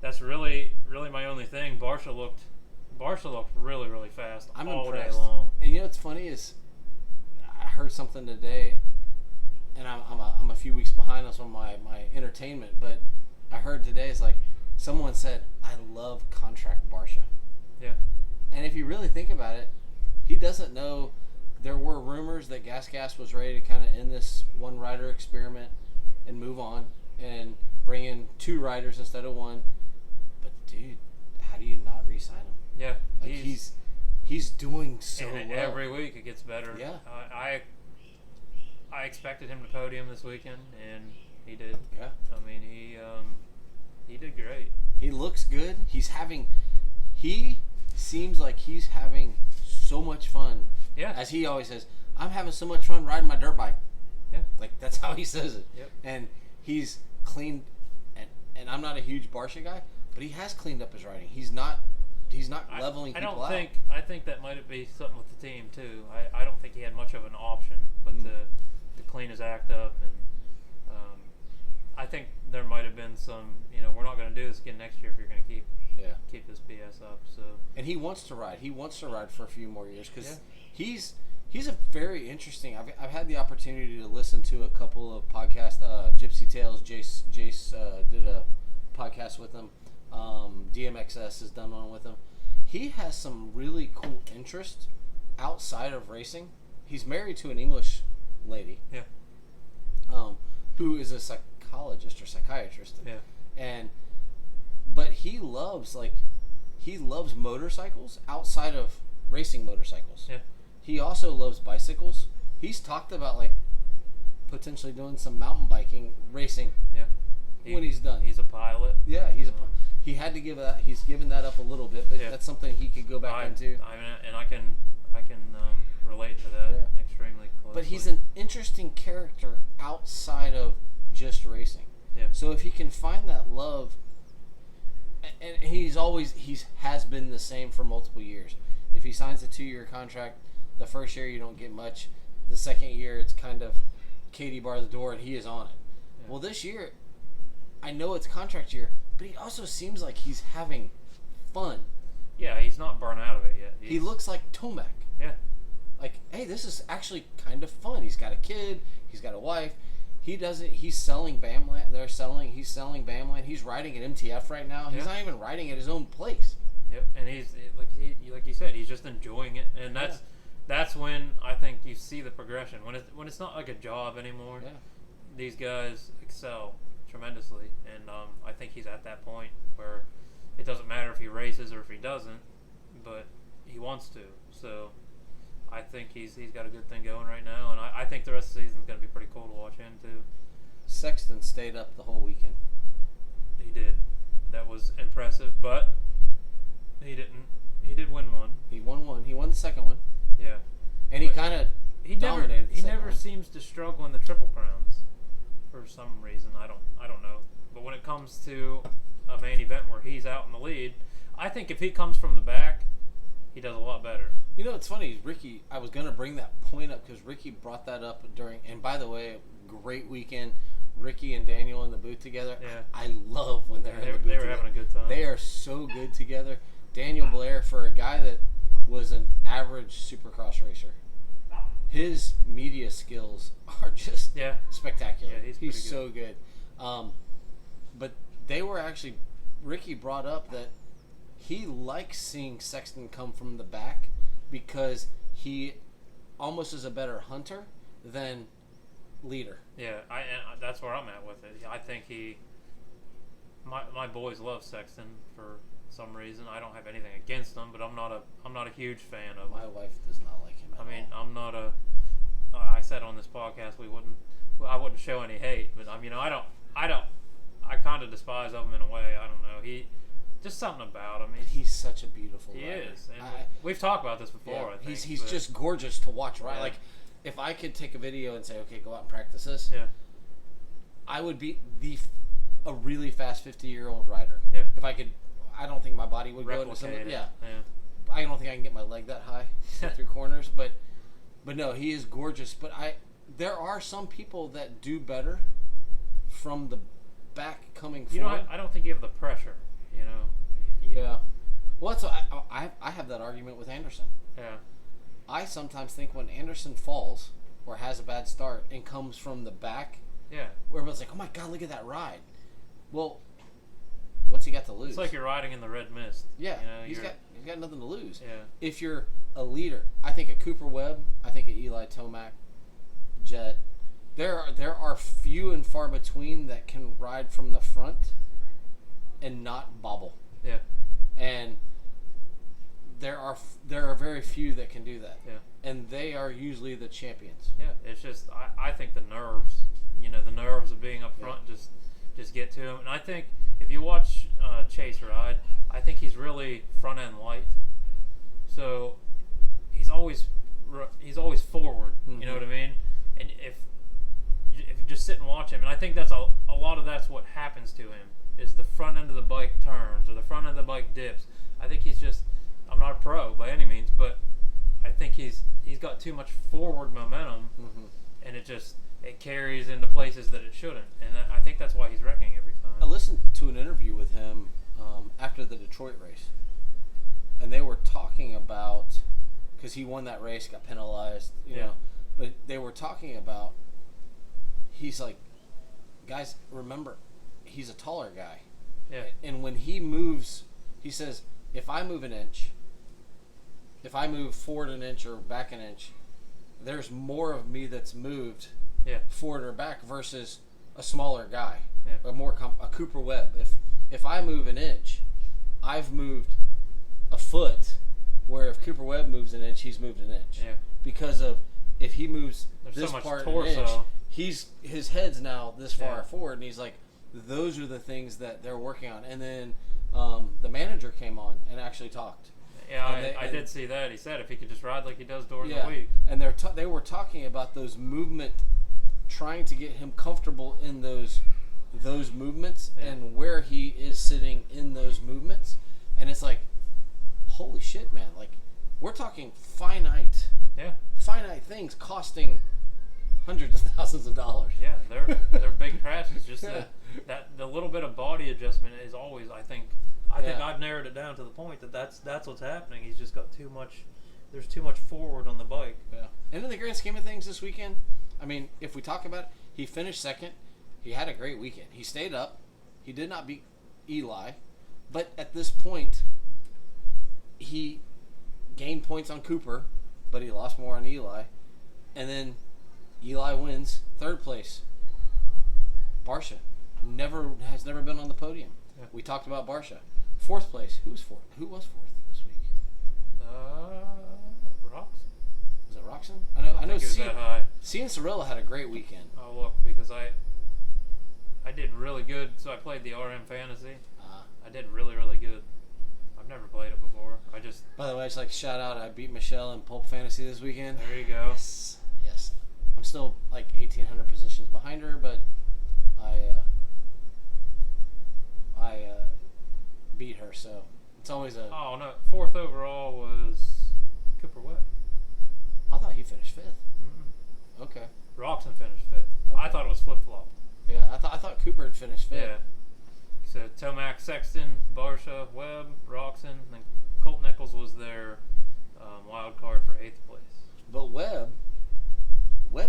Speaker 2: that's really my only thing. Barsha looked really, really fast all day long.
Speaker 1: And you know what's funny is I heard something today, and I'm a few weeks behind us on my entertainment, but I heard today is like someone said, I love contract Barsha.
Speaker 2: Yeah.
Speaker 1: And if you really think about it, he doesn't know. There were rumors that Gas was ready to kind of end this one rider experiment and move on and bring in 2 riders instead of 1. But dude, how do you not re-sign him?
Speaker 2: Yeah,
Speaker 1: like he's doing so well.
Speaker 2: Every week it gets better.
Speaker 1: Yeah,
Speaker 2: I expected him to podium this weekend, and he did.
Speaker 1: Yeah,
Speaker 2: I mean he did great.
Speaker 1: He looks good. He seems like he's having so much fun.
Speaker 2: Yeah.
Speaker 1: As he always says, I'm having so much fun riding my dirt bike.
Speaker 2: Yeah.
Speaker 1: Like, that's how he says it.
Speaker 2: Yep.
Speaker 1: And he's cleaned, and I'm not a huge Barsha guy, but he has cleaned up his riding. He's not leveling people out.
Speaker 2: I think that might be something with the team, too. I don't think he had much of an option but to clean his act up. And I think there might have been some, we're not going to do this again next year if you're going to keep this BS up. So.
Speaker 1: And he wants to ride. He wants to ride for a few more years because he's a very interesting. I've had the opportunity to listen to a couple of podcasts. Gypsy Tales, Jace did a podcast with him. DMXS has done one with him. He has some really cool interest outside of racing. He's married to an English lady.
Speaker 2: Yeah.
Speaker 1: Who is a psychologist or psychiatrist.
Speaker 2: Yeah.
Speaker 1: But he loves motorcycles outside of racing motorcycles.
Speaker 2: Yeah.
Speaker 1: He also loves bicycles. He's talked about potentially doing some mountain biking racing.
Speaker 2: Yeah.
Speaker 1: When he's done.
Speaker 2: He's a pilot.
Speaker 1: Yeah, he had to give that. He's given that up a little bit, but that's something he could go back into.
Speaker 2: I can relate to that extremely closely.
Speaker 1: But he's an interesting character outside of just racing.
Speaker 2: Yeah.
Speaker 1: So if he can find that love, and he has been the same for multiple years. If he signs a 2-year contract, the first year you don't get much. The second year it's kind of Katie bar the door and he is on it. Yeah. Well, this year, I know it's contract year, but he also seems like he's having fun.
Speaker 2: Yeah, he's not burnt out of it yet.
Speaker 1: He looks like Tomac.
Speaker 2: Yeah.
Speaker 1: Like, hey, this is actually kind of fun. He's got a kid. He's got a wife. He's selling BAMland. He's selling BAMland. He's riding at MTF right now. He's not even riding at his own place.
Speaker 2: Yep. And he's like you said, he's just enjoying it, and that's when I think you see the progression. When it's not like a job anymore.
Speaker 1: Yeah.
Speaker 2: These guys excel tremendously, and I think he's at that point where it doesn't matter if he races or if he doesn't, but he wants to. So I think he's got a good thing going right now, and I think the rest of the season is going to be pretty cool to watch him too.
Speaker 1: Sexton stayed up the whole weekend.
Speaker 2: He did. That was impressive, but he didn't. He did win one.
Speaker 1: He won one. He won the second one.
Speaker 2: Yeah.
Speaker 1: And he kind of dominated.
Speaker 2: He never seems to struggle in the Triple Crowns for some reason. I don't know. But when it comes to a main event where he's out in the lead, I think if he comes from the back, he does a lot better.
Speaker 1: You know, it's funny, Ricky, I was going to bring that point up because Ricky brought that up during, and by the way, great weekend. Ricky and Daniel in the booth together.
Speaker 2: Yeah.
Speaker 1: I love when they're in the booth
Speaker 2: They were
Speaker 1: together.
Speaker 2: having a good time.
Speaker 1: They are so good together. Daniel Blair, for a guy that was an average supercross racer, his media skills are just spectacular.
Speaker 2: Yeah, he's
Speaker 1: so good. But they were actually, Ricky brought up that he likes seeing Sexton come from the back because he almost is a better hunter than leader.
Speaker 2: Yeah, that's where I'm at with it. I think my boys love Sexton for some reason. I don't have anything against him, but I'm not a huge fan of him.
Speaker 1: My wife does not like him at all.
Speaker 2: I'm not a. I said on this podcast I wouldn't show any hate, but I kind of despise of him in a way. I don't know. He just something about him.
Speaker 1: He's such a beautiful rider.
Speaker 2: He is. And we've talked about this before.
Speaker 1: Yeah,
Speaker 2: I think,
Speaker 1: he's just gorgeous to watch. Right, like if I could take a video and say, okay, go out and practice this.
Speaker 2: Yeah.
Speaker 1: I would be a really fast 50-year-old rider.
Speaker 2: Yeah.
Speaker 1: If I could, I don't think my body would go into something.
Speaker 2: Yeah.
Speaker 1: I don't think I can get my leg that high through corners, but no, he is gorgeous. But there are some people that do better from the back coming forward.
Speaker 2: I don't think you have the pressure.
Speaker 1: Yeah. Well, that's I have that argument with Anderson.
Speaker 2: Yeah.
Speaker 1: I sometimes think when Anderson falls or has a bad start and comes from the back, where everyone's like, "Oh my God, look at that ride!" Well, what's he got to lose?
Speaker 2: It's like you're riding in the red mist.
Speaker 1: Yeah, he's got nothing to lose.
Speaker 2: Yeah.
Speaker 1: If you're a leader, I think a Cooper Webb, I think a Eli Tomac, Jet. There are few and far between that can ride from the front and not bobble.
Speaker 2: Yeah.
Speaker 1: And there are very few that can do that.
Speaker 2: Yeah.
Speaker 1: And they are usually the champions.
Speaker 2: Yeah. It's just I think the nerves, the nerves of being up front just get to him. And I think if you watch Chase ride, I think he's really front end light. So he's always forward.
Speaker 1: Mm-hmm.
Speaker 2: You know what I mean? And if you just sit and watch him, and I think that's a lot of that's what happens to him is the front end of the bike turns or the front end of the bike dips. I think he's just. I'm not a pro by any means, but I think he's got too much forward momentum, and it carries into places that it shouldn't. And I think that's why he's wrecking every time.
Speaker 1: I listened to an interview with him after the Detroit race, and they were talking about because he won that race, got penalized, you know, but they were talking about he's like, guys, remember, he's a taller guy, and when he moves, he says, if I move an inch, if I move forward an inch or back an inch, there's more of me that's moved forward or back versus a smaller guy, a Cooper Webb. If I move an inch, I've moved a foot, where if Cooper Webb moves an inch, he's moved an inch.
Speaker 2: Yeah.
Speaker 1: Because of if he moves
Speaker 2: There's
Speaker 1: this
Speaker 2: so much
Speaker 1: part
Speaker 2: torso.
Speaker 1: an inch, his head's now this far forward, and he's like, those are the things that they're working on. And then the manager came on and actually talked.
Speaker 2: Yeah, I did see that. He said if he could just ride like he does during the week.
Speaker 1: And they were talking about those movement, trying to get him comfortable in those movements and where he is sitting in those movements. And it's like, holy shit, man! Like, we're talking finite things costing hundreds of thousands of dollars.
Speaker 2: Yeah, they're big crashes. Just the little bit of body adjustment is always, I think I've narrowed it down to the point that's what's happening. He's just got too much. There's too much forward on the bike.
Speaker 1: Yeah. And in the grand scheme of things this weekend, I mean, if we talk about it, he finished second. He had a great weekend. He stayed up. He did not beat Eli, but at this point, he gained points on Cooper, but he lost more on Eli. And then Eli wins third place. Barsha has never been on the podium. Yeah. We talked about Barsha. Fourth place. Who was fourth? Who was fourth this week?
Speaker 2: Roxon.
Speaker 1: Was it Roxon?
Speaker 2: I know think it was that high.
Speaker 1: Cian Cirilla had a great weekend.
Speaker 2: Oh, look, because I did really good. So I played the RM Fantasy. I did really, really good. I've never played it before.
Speaker 1: By the way, I just like to shout out, I beat Michelle in Pulp Fantasy this weekend.
Speaker 2: There you go.
Speaker 1: Yes. I'm still like 1,800 positions behind her, but beat her. So it's always a.
Speaker 2: Oh no, 4th overall was Cooper Webb.
Speaker 1: I thought he finished 5th.
Speaker 2: Mm-mm.
Speaker 1: Okay.
Speaker 2: Roczen finished 5th.
Speaker 1: Okay.
Speaker 2: I thought it was flip flop.
Speaker 1: Yeah, I thought Cooper had finished 5th.
Speaker 2: Yeah. So Tomac, Sexton, Barsha, Webb, Roczen, and then Colt Nichols was their wild card for 8th place.
Speaker 1: But Webb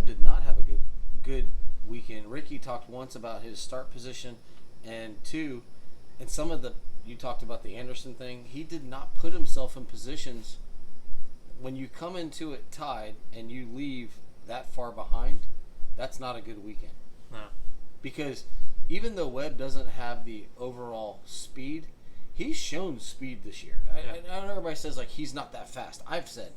Speaker 1: did not have a good weekend. Ricky talked once about his start position, and two, and some of the you talked about the Anderson thing. He did not put himself in positions when you come into it tied and you leave that far behind. That's not a good weekend.
Speaker 2: No.
Speaker 1: Because even though Webb doesn't have the overall speed, he's shown speed this year. I know everybody says like he's not that fast. I've said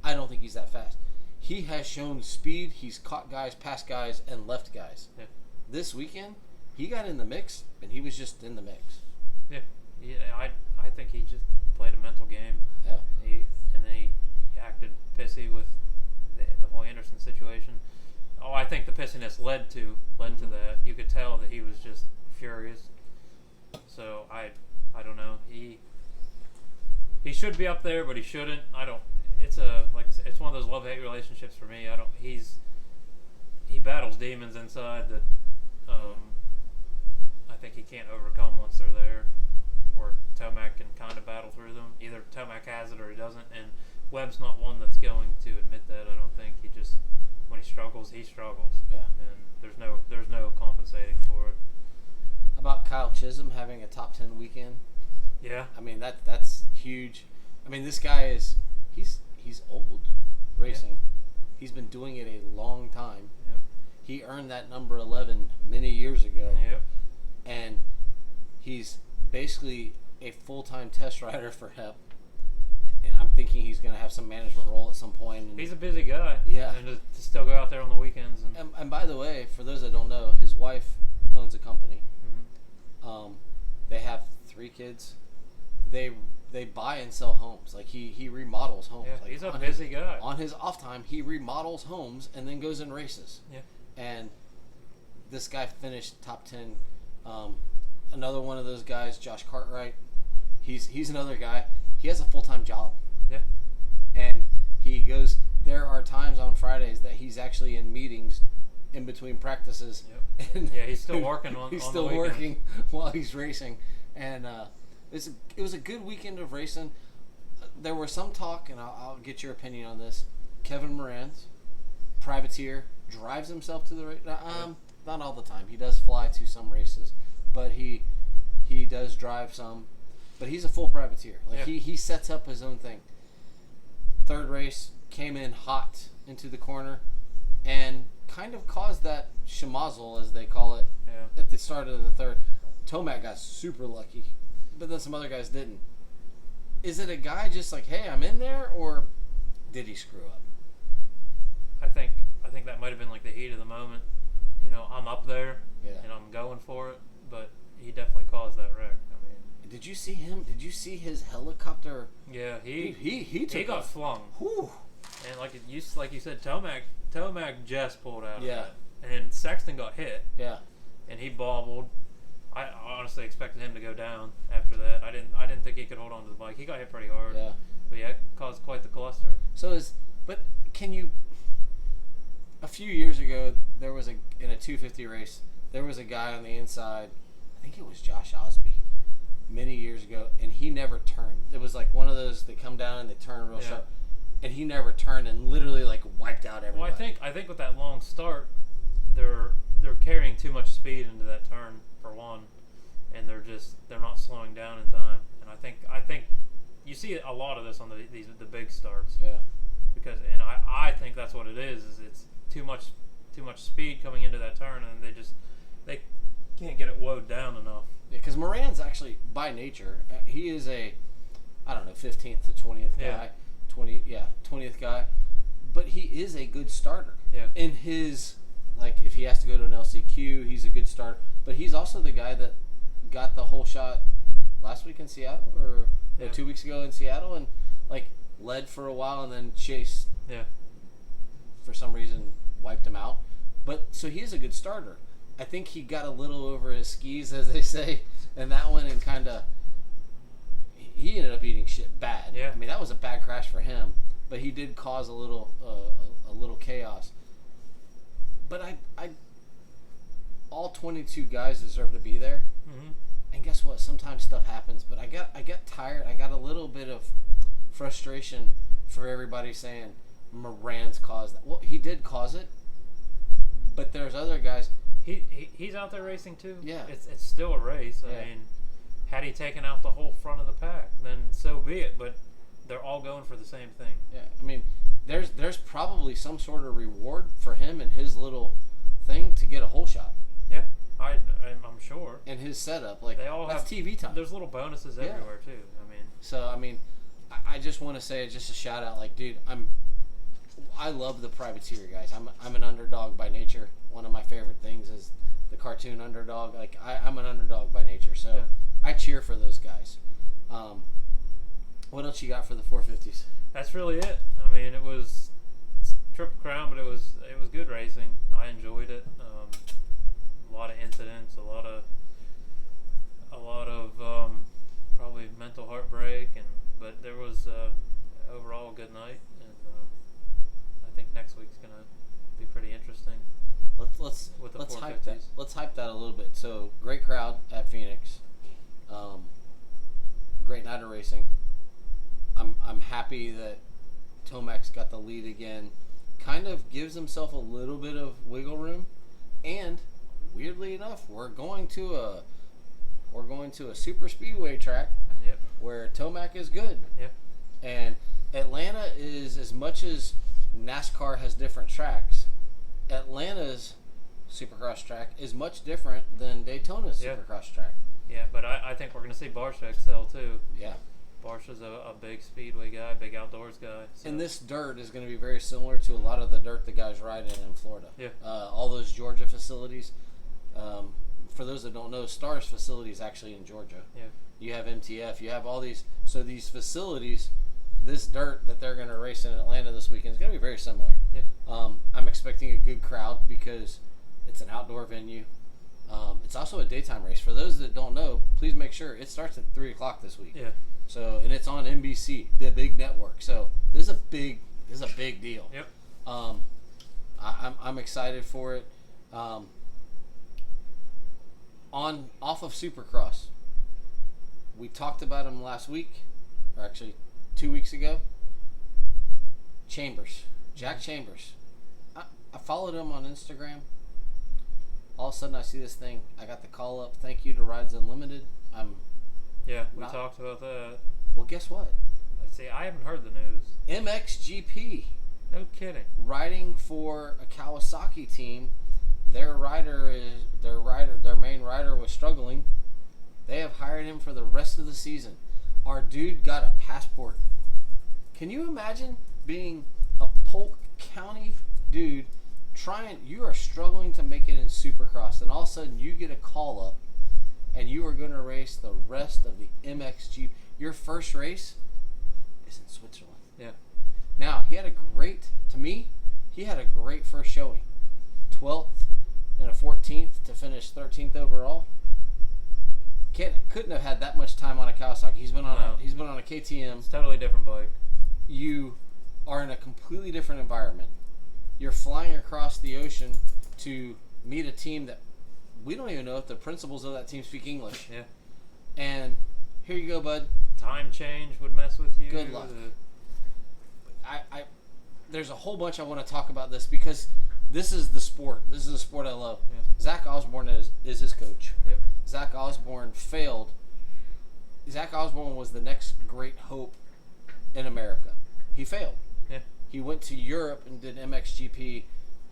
Speaker 1: I don't think he's that fast. He has shown speed. He's caught guys, passed guys, and left guys.
Speaker 2: Yeah.
Speaker 1: This weekend, he got in the mix, and he was just in the mix.
Speaker 2: Yeah. I think he just played a mental game.
Speaker 1: Yeah.
Speaker 2: He acted pissy with the whole Anderson situation. Oh, I think the pissiness led to that. You could tell that he was just furious. So I don't know. He should be up there, but he shouldn't. I don't. It's like I said, it's one of those love-hate relationships for me. He battles demons inside that I think he can't overcome once they're there. Or Tomac can kind of battle through them. Either Tomac has it or he doesn't. And Webb's not one that's going to admit that. I don't think. He just when he struggles, he struggles.
Speaker 1: Yeah.
Speaker 2: And there's no compensating for it.
Speaker 1: How about Kyle Chisholm having a top 10 weekend?
Speaker 2: Yeah.
Speaker 1: I mean that's huge. I mean this guy is he's old racing. Yeah. He's been doing it a long time.
Speaker 2: Yep.
Speaker 1: He earned that number 11 many years ago.
Speaker 2: Yep.
Speaker 1: And he's basically a full-time test rider for HEP. And I'm thinking he's going to have some management role at some point. And
Speaker 2: he's a busy guy.
Speaker 1: Yeah.
Speaker 2: And to still go out there on the weekends.
Speaker 1: And by the way, for those that don't know, his wife owns a company. Mm-hmm. They have 3 kids. They buy and sell homes. Like he remodels homes.
Speaker 2: Yeah,
Speaker 1: like
Speaker 2: he's a busy guy.
Speaker 1: On his off time, he remodels homes and then goes and races.
Speaker 2: Yeah.
Speaker 1: And this guy finished top 10. Another one of those guys, Josh Cartwright. He's another guy. He has a full-time job.
Speaker 2: Yeah.
Speaker 1: And he goes. There are times on Fridays that he's actually in meetings in between practices.
Speaker 2: Yep.
Speaker 1: And
Speaker 2: yeah, he's still working on.
Speaker 1: He's
Speaker 2: on
Speaker 1: still
Speaker 2: the
Speaker 1: working while he's racing, and it was a good weekend of racing. There was some talk, and I'll get your opinion on this. Kevin Moranz, privateer, drives himself to the race. Not all the time. He does fly to some races, but he does drive some. But he's a full privateer. Like he sets up his own thing. Third race came in hot into the corner, and kind of caused that schmozzle, as they call it, at the start of the third. Tomac got super lucky, but then some other guys didn't. Is it a guy just like, hey, I'm in there, or did he screw up?
Speaker 2: I think that might have been like the heat of the moment. You know, I'm up there, and I'm going for it, but he definitely caused that wreck. I mean,
Speaker 1: did you see him? Did you see his helicopter?
Speaker 2: Yeah,
Speaker 1: he
Speaker 2: got flung.
Speaker 1: Whew.
Speaker 2: And like you said, Tomac just pulled out of that.
Speaker 1: Yeah.
Speaker 2: And Sexton got hit.
Speaker 1: Yeah.
Speaker 2: And he bobbled. I honestly expected him to go down after that. I didn't think he could hold on to the bike. He got hit pretty hard.
Speaker 1: Yeah.
Speaker 2: But yeah, it caused quite the cluster.
Speaker 1: But can you? A few years ago, there was in a 250 race, there was a guy on the inside. I think it was Josh Osby. Many years ago, and he never turned. It was like one of those that come down and they turn real sharp, and he never turned and literally like wiped out everybody.
Speaker 2: Well, I think with that long start, they're carrying too much speed into that turn for one, and they're not slowing down in time. And I think you see a lot of this on the big starts.
Speaker 1: Yeah.
Speaker 2: Because I think that's what it is it's too much speed coming into that turn, and they can't get it woed down enough.
Speaker 1: Yeah, because Moran's actually, by nature, he is a, 15th to 20th guy. 20th guy. But he is a good starter.
Speaker 2: Yeah.
Speaker 1: In his, like, if he has to go to an LCQ, he's a good starter. But he's also the guy that got the whole shot last week in Seattle, or 2 weeks ago in Seattle, and, like, led for a while and then Chase, for some reason, wiped him out. But, so he is a good starter. I think he got a little over his skis, as they say, in that one, and kind of he ended up eating shit bad.
Speaker 2: Yeah.
Speaker 1: I mean, that was a bad crash for him, but he did cause a little chaos. But I all 22 guys deserve to be there.
Speaker 2: Mm-hmm.
Speaker 1: And guess what? Sometimes stuff happens, but I got tired. I got a little bit of frustration for everybody saying Moran's caused that. Well, he did cause it, but there's other guys.
Speaker 2: He's out there racing too.
Speaker 1: Yeah.
Speaker 2: It's still a race. I mean, had he taken out the whole front of the pack, then so be it. But they're all going for the same thing.
Speaker 1: Yeah, I mean, there's probably some sort of reward for him and his little thing to get a hole shot.
Speaker 2: Yeah, I'm sure.
Speaker 1: And his setup, like,
Speaker 2: they all
Speaker 1: that's
Speaker 2: have
Speaker 1: TV time.
Speaker 2: There's little bonuses everywhere too.
Speaker 1: I mean, I just want to say just a shout out, like, dude, I love the privateer guys. I'm an underdog by nature. One of my favorite things is the cartoon underdog. Like, I'm an underdog by nature, so I cheer for those guys. What else you got for the 450s?
Speaker 2: That's really it. I mean, it was Triple Crown, but it was good racing. I enjoyed it. A lot of incidents, a lot of probably mental heartbreak, but there was overall a good night, and I think next week's gonna be pretty interesting.
Speaker 1: Let's hype that. Let's hype that a little bit. So, great crowd at Phoenix. Great night of racing. I'm happy that Tomac's got the lead again. Kind of gives himself a little bit of wiggle room, and weirdly enough, we're going to a super speedway track.
Speaker 2: Yep.
Speaker 1: Where Tomac is good.
Speaker 2: Yep.
Speaker 1: And Atlanta is, as much as NASCAR has different tracks, Atlanta's Supercross track is much different than Daytona's Supercross track.
Speaker 2: Yeah, but I think we're going to see Barsha excel too.
Speaker 1: Yeah.
Speaker 2: Barsha's a big speedway guy, big outdoors guy. So.
Speaker 1: And this dirt is going to be very similar to a lot of the dirt the guys ride in Florida.
Speaker 2: Yeah.
Speaker 1: All those Georgia facilities. For those that don't know, Star's facility is actually in Georgia.
Speaker 2: Yeah.
Speaker 1: You have MTF. You have all these. So these facilities, this dirt that they're going to race in Atlanta this weekend is going to be very similar.
Speaker 2: Yeah.
Speaker 1: I'm expecting a good crowd because it's an outdoor venue. It's also a daytime race. For those that don't know, please make sure it starts at 3 o'clock this week.
Speaker 2: Yeah.
Speaker 1: So, and it's on NBC, the big network. So this is a big deal.
Speaker 2: Yep.
Speaker 1: I'm excited for it. Off of Supercross, we talked about him last week, or actually 2 weeks ago. Jack Chambers. I followed him on Instagram. All of a sudden, I see this thing. I got the call up. Thank you to Rides Unlimited.
Speaker 2: We talked about that.
Speaker 1: Well, guess what?
Speaker 2: See, I haven't heard the news.
Speaker 1: MXGP.
Speaker 2: No kidding.
Speaker 1: Riding for a Kawasaki team. Their main rider was struggling. They have hired him for the rest of the season. Our dude got a passport. Can you imagine being a Polk County dude you are struggling to make it in Supercross, and all of a sudden you get a call up and you are going to race the rest of the MXGP. Your first race is in Switzerland.
Speaker 2: Yeah.
Speaker 1: Now, he had a great first showing. 12th and a 14th to finish 13th overall. Couldn't have had that much time on a Kawasaki. He's been on a KTM.
Speaker 2: It's a totally different bike.
Speaker 1: You are in a completely different environment. You're flying across the ocean to meet a team that we don't even know if the principals of that team speak English.
Speaker 2: Yeah.
Speaker 1: And here you go, bud.
Speaker 2: Time change would mess with you.
Speaker 1: Good luck. There's a whole bunch I want to talk about this because this is the sport. This is the sport I love.
Speaker 2: Yeah.
Speaker 1: Zach Osborne is his coach.
Speaker 2: Yep.
Speaker 1: Zach Osborne failed. Zach Osborne was the next great hope in America. He failed.
Speaker 2: Yeah.
Speaker 1: He went to Europe and did MXGP.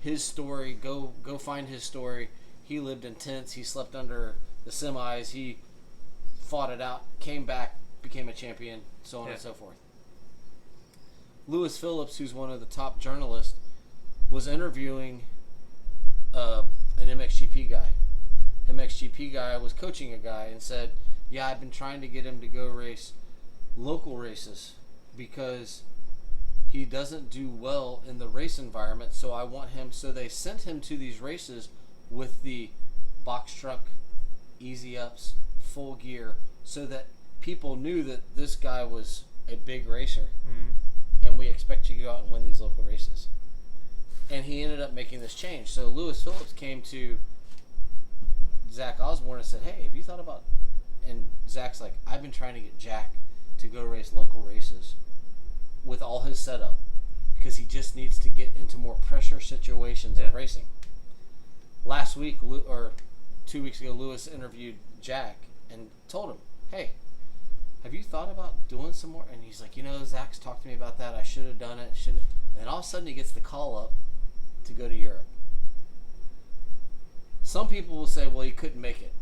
Speaker 1: His story, go find his story. He lived in tents. He slept under the semis. He fought it out, came back, became a champion, so on and so forth. Lewis Phillips, who's one of the top journalists, was interviewing an MXGP guy. MXGP guy was coaching a guy and said, yeah, I've been trying to get him to go race local races because he doesn't do well in the race environment, so I want him. So they sent him to these races with the box truck, easy ups, full gear, so that people knew that this guy was a big racer,
Speaker 2: Mm-hmm.
Speaker 1: and we expect you to go out and win these local races. And he ended up making this change. So Lewis Phillips came to Zach Osborne and said, "Hey, have you thought about?" And Zach's like, "I've been trying to get Jack to go race local races with all his setup because he just needs to get into more pressure situations of racing." Last week, or 2 weeks ago, Lewis interviewed Jack and told him, "Hey, have you thought about doing some more?" And he's like, "Zach's talked to me about that. I should have done it. Should have." And all of a sudden, he gets the call up to go to Europe. Some people will say, "Well, he couldn't make it."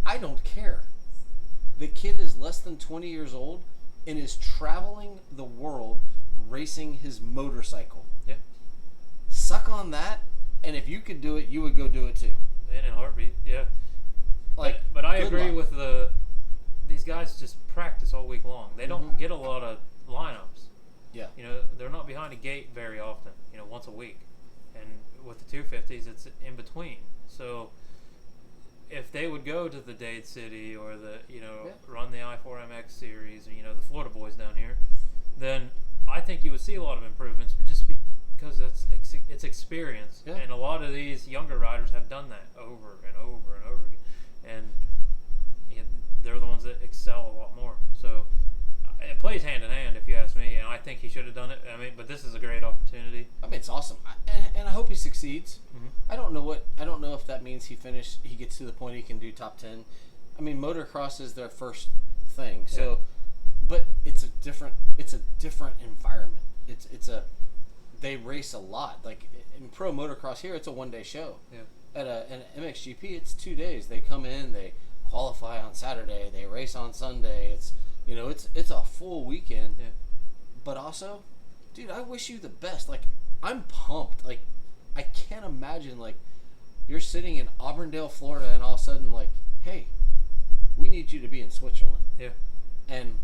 Speaker 1: I don't care. The kid is less than 20 years old and is traveling the world racing his motorcycle.
Speaker 2: Yeah.
Speaker 1: Suck on that, and if you could do it, you would go do it too.
Speaker 2: In a heartbeat, yeah. But I agree with these guys just practice all week long. They don't get a lot of lineups.
Speaker 1: Yeah.
Speaker 2: They're not behind a gate very often. Once a week, and with the 250s, it's in between. So if they would go to the Dade City or run the I4MX series, or the Florida boys down here, then I think you would see a lot of improvements. But just because it's experience, and a lot of these younger riders have done that over and over and over again, and they're the ones that excel a lot more. So it plays hand in hand, if you ask me, and I think he should have done it. But this is a great opportunity.
Speaker 1: It's awesome, and I hope he succeeds.
Speaker 2: Mm-hmm.
Speaker 1: I don't know if that means he gets to the point he can do top 10. Motocross is their first thing, so, but it's a different environment. They race a lot. Like in pro motocross here, it's a 1-day show.
Speaker 2: Yeah.
Speaker 1: At an MXGP, it's 2 days. They come in, they qualify on Saturday, they race on Sunday. It's a full weekend.
Speaker 2: Yeah.
Speaker 1: But also, dude, I wish you the best. Like, I'm pumped. Like, I can't imagine, like, you're sitting in Auburndale, Florida, and all of a sudden, like, hey, we need you to be in Switzerland.
Speaker 2: Yeah.
Speaker 1: And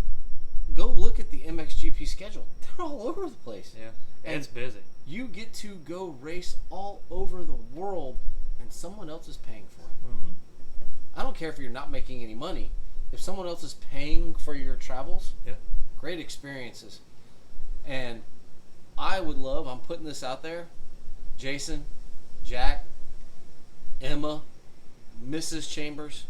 Speaker 1: go look at the MXGP schedule. They're all over the place.
Speaker 2: Yeah.
Speaker 1: And
Speaker 2: it's busy.
Speaker 1: You get to go race all over the world, and someone else is paying for it.
Speaker 2: Mm-hmm.
Speaker 1: I don't care if you're not making any money. If someone else is paying for your travels, great experiences. And I'm putting this out there, Jason, Jack, Emma, Mrs. Chambers,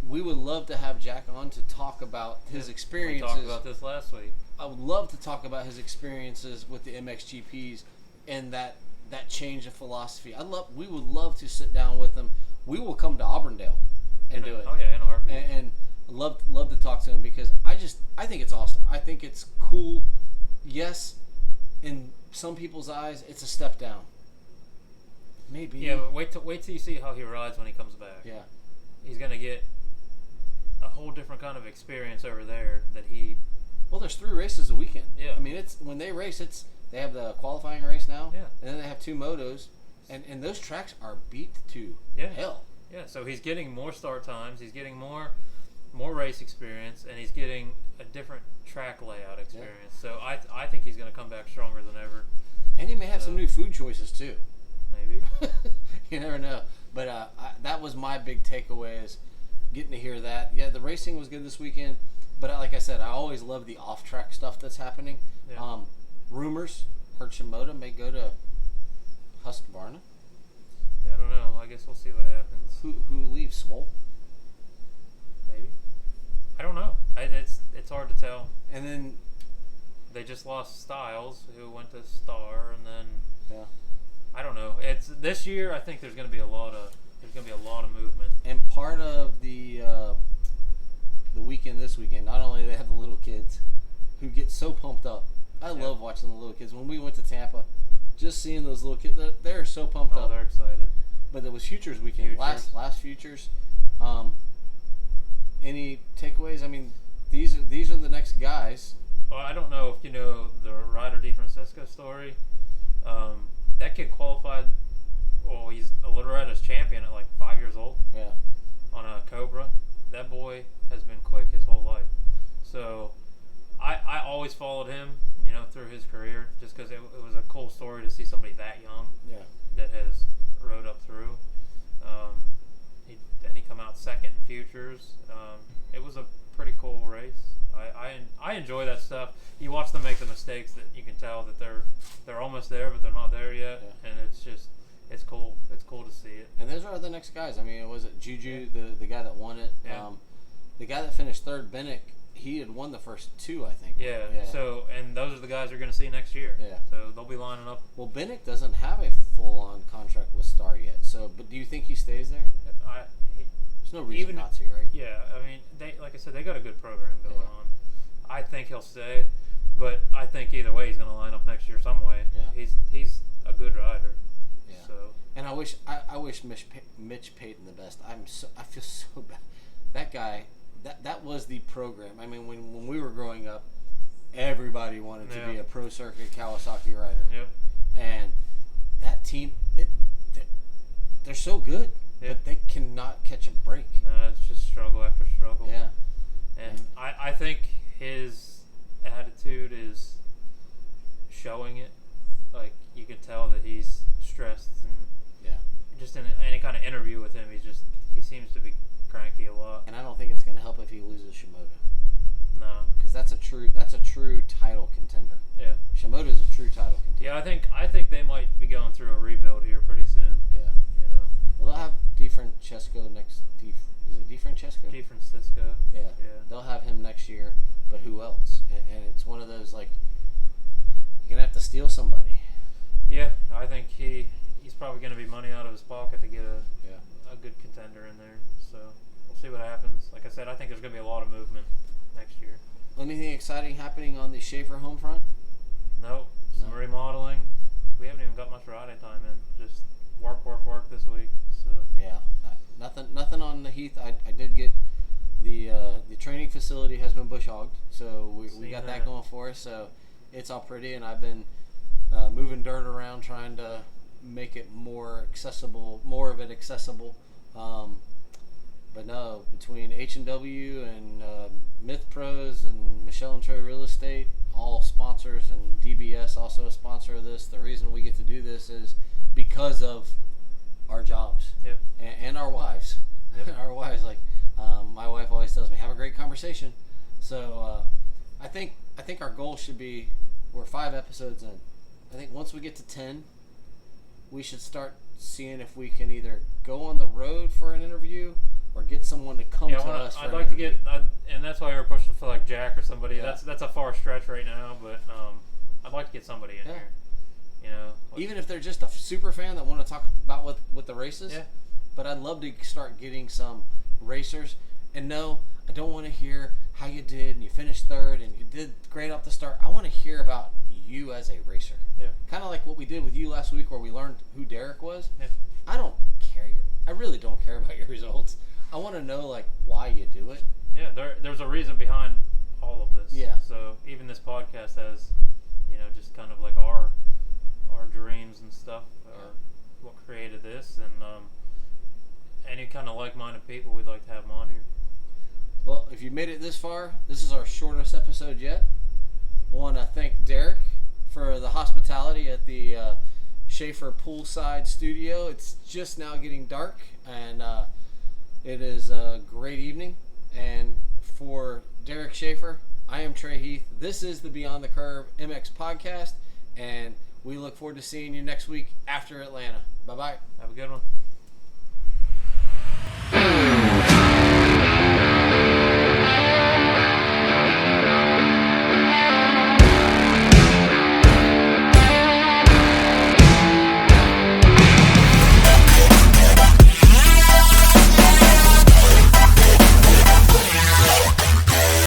Speaker 1: we would love to have Jack on to talk about his experiences.
Speaker 2: We talked about this last week.
Speaker 1: I would love to talk about his experiences with the MXGPs and that change of philosophy. We would love to sit down with him. We will come to Auburndale and do it.
Speaker 2: Oh yeah, in a heartbeat.
Speaker 1: And love to talk to him because I think it's awesome. I think it's cool. Yes, in some people's eyes, it's a step down. Maybe.
Speaker 2: Yeah, but wait till you see how he rides when he comes back.
Speaker 1: Yeah.
Speaker 2: He's gonna get a whole different kind of experience over there that he.
Speaker 1: Well, there's 3 races a weekend.
Speaker 2: Yeah.
Speaker 1: It's when they race, they have the qualifying race now.
Speaker 2: Yeah.
Speaker 1: And then they have 2 motos, and those tracks are beat to hell.
Speaker 2: Yeah. So he's getting more start times. He's getting more race experience, and he's getting a different track layout experience. Yeah. So I think he's going to come back stronger than ever.
Speaker 1: And he may have some new food choices too.
Speaker 2: Maybe.
Speaker 1: You never know. But that was my big takeaway is getting to hear that. Yeah, the racing was good this weekend, but like I said, I always love the off-track stuff that's happening.
Speaker 2: Yeah.
Speaker 1: Rumors, Herb Shimoda may go to Husqvarna.
Speaker 2: Yeah, I don't know. I guess we'll see what happens.
Speaker 1: Who leaves? Swole?
Speaker 2: Maybe. I don't know. It's hard to tell.
Speaker 1: And then
Speaker 2: they just lost Styles, who went to Star, and then I don't know. It's this year. I think there's going to be a lot of movement.
Speaker 1: And part of the weekend this weekend, not only do they have the little kids who get so pumped up. I love watching the little kids. When we went to Tampa, just seeing those little kids, they're so pumped up.
Speaker 2: Oh, they're excited.
Speaker 1: But it was Futures weekend. Last Futures. Any takeaways? These are the next guys.
Speaker 2: Well, I don't know if you know the Ryder DeFrancisco story. That kid qualified. Well, he's a Loretta's champion at like 5 years old.
Speaker 1: Yeah.
Speaker 2: On a Cobra. That boy has been quick his whole life. So I always followed him, through his career, just because it was a cool story to see somebody that young that has rode up through. and he come out second in futures. It was a pretty cool race. I enjoy that stuff. You watch them make the mistakes that you can tell that they're almost there, but they're not there yet, and it's cool. It's cool to see it.
Speaker 1: And those are the next guys. I mean, was it Juju, the guy that won it?
Speaker 2: Yeah.
Speaker 1: The guy that finished third, Bennett, he had won the first two, I think.
Speaker 2: Yeah. So, and those are the guys you're going to see next year.
Speaker 1: Yeah.
Speaker 2: So they'll be lining up.
Speaker 1: Well, Bennett doesn't have a full-on contract with Star yet. So, but do you think he stays there? There's no reason not to, right?
Speaker 2: Yeah. I mean, like I said, they got a good program going on. I think he'll stay, but I think either way he's going to line up next year some way.
Speaker 1: Yeah.
Speaker 2: He's a good rider.
Speaker 1: Yeah.
Speaker 2: So.
Speaker 1: And I wish Mitch Payton the best. I feel so bad. That guy. That was the program. I mean, when we were growing up, everybody wanted to be a pro circuit Kawasaki rider.
Speaker 2: Yep.
Speaker 1: And that team, they're so good, but they cannot catch a break.
Speaker 2: No, it's just struggle after struggle.
Speaker 1: Yeah.
Speaker 2: And I think his attitude is showing it. Like, you can tell that he's stressed, and just in any kind of interview with him, he seems to be cranky a lot.
Speaker 1: And I don't think it's going to help if he loses Shimoda.
Speaker 2: No,
Speaker 1: because that's a true title contender.
Speaker 2: Yeah,
Speaker 1: Shimoda's a true title contender.
Speaker 2: Yeah, I think they might be going through a rebuild here pretty soon.
Speaker 1: Yeah,
Speaker 2: Well,
Speaker 1: they'll have DiFrancesco next. Is it DiFrancesco?
Speaker 2: DiFrancesco.
Speaker 1: Yeah. They'll have him next year, but who else? And it's one of those, like, you're gonna have to steal somebody.
Speaker 2: Yeah, I think he's probably going to be money out of his pocket to get a good contender in there. So we'll see what happens. Like I said, I think there's going to be a lot of movement next year.
Speaker 1: Anything exciting happening on the Schaefer home front?
Speaker 2: Nope. Some remodeling. We haven't even got much riding time in. Just work this week. So
Speaker 1: nothing on the Heath. I did get the training facility has been bush hogged, so we got that going for us. So it's all pretty, and I've been moving dirt around, trying to make it more of it accessible. But no, between H&W and Myth Pros and Michelle and Trey Real Estate, all sponsors, and DBS also a sponsor of this. The reason we get to do this is because of our jobs and our wives. Our wives, like my wife always tells me, have a great conversation. So I think our goal should be, we're 5 episodes in. I think once we get to 10, we should start seeing if we can either go on the road for an interview or get someone to come to us for
Speaker 2: I'd
Speaker 1: an
Speaker 2: like
Speaker 1: interview.
Speaker 2: and that's why we're pushing for like Jack or somebody.
Speaker 1: Yeah.
Speaker 2: That's a far stretch right now, but I'd like to get somebody in here.
Speaker 1: Even if they're just a super fan that want to talk about with the races.
Speaker 2: Yeah.
Speaker 1: But I'd love to start getting some racers. And no, I don't want to hear how you did and you finished third and you did great off the start. I want to hear about you as a racer.
Speaker 2: Yeah.
Speaker 1: Kind of like what we did with you last week, where we learned who Derek was.
Speaker 2: Yeah.
Speaker 1: I don't care. I really don't care about your results. I want to know, like, why you do it.
Speaker 2: Yeah, there's a reason behind all of this.
Speaker 1: Yeah.
Speaker 2: So even this podcast has, just kind of like our dreams and stuff, what created this, and any kind of like-minded people we'd like to have them on here.
Speaker 1: Well, if you made it this far, this is our shortest episode yet. I want to thank Derek for the hospitality at the Schaefer Poolside Studio. It's just now getting dark, and it is a great evening. And for Derek Schaefer, I am Trey Heath. This is the Beyond the Curve MX podcast, and we look forward to seeing you next week after Atlanta. Bye-bye.
Speaker 2: Have a good one.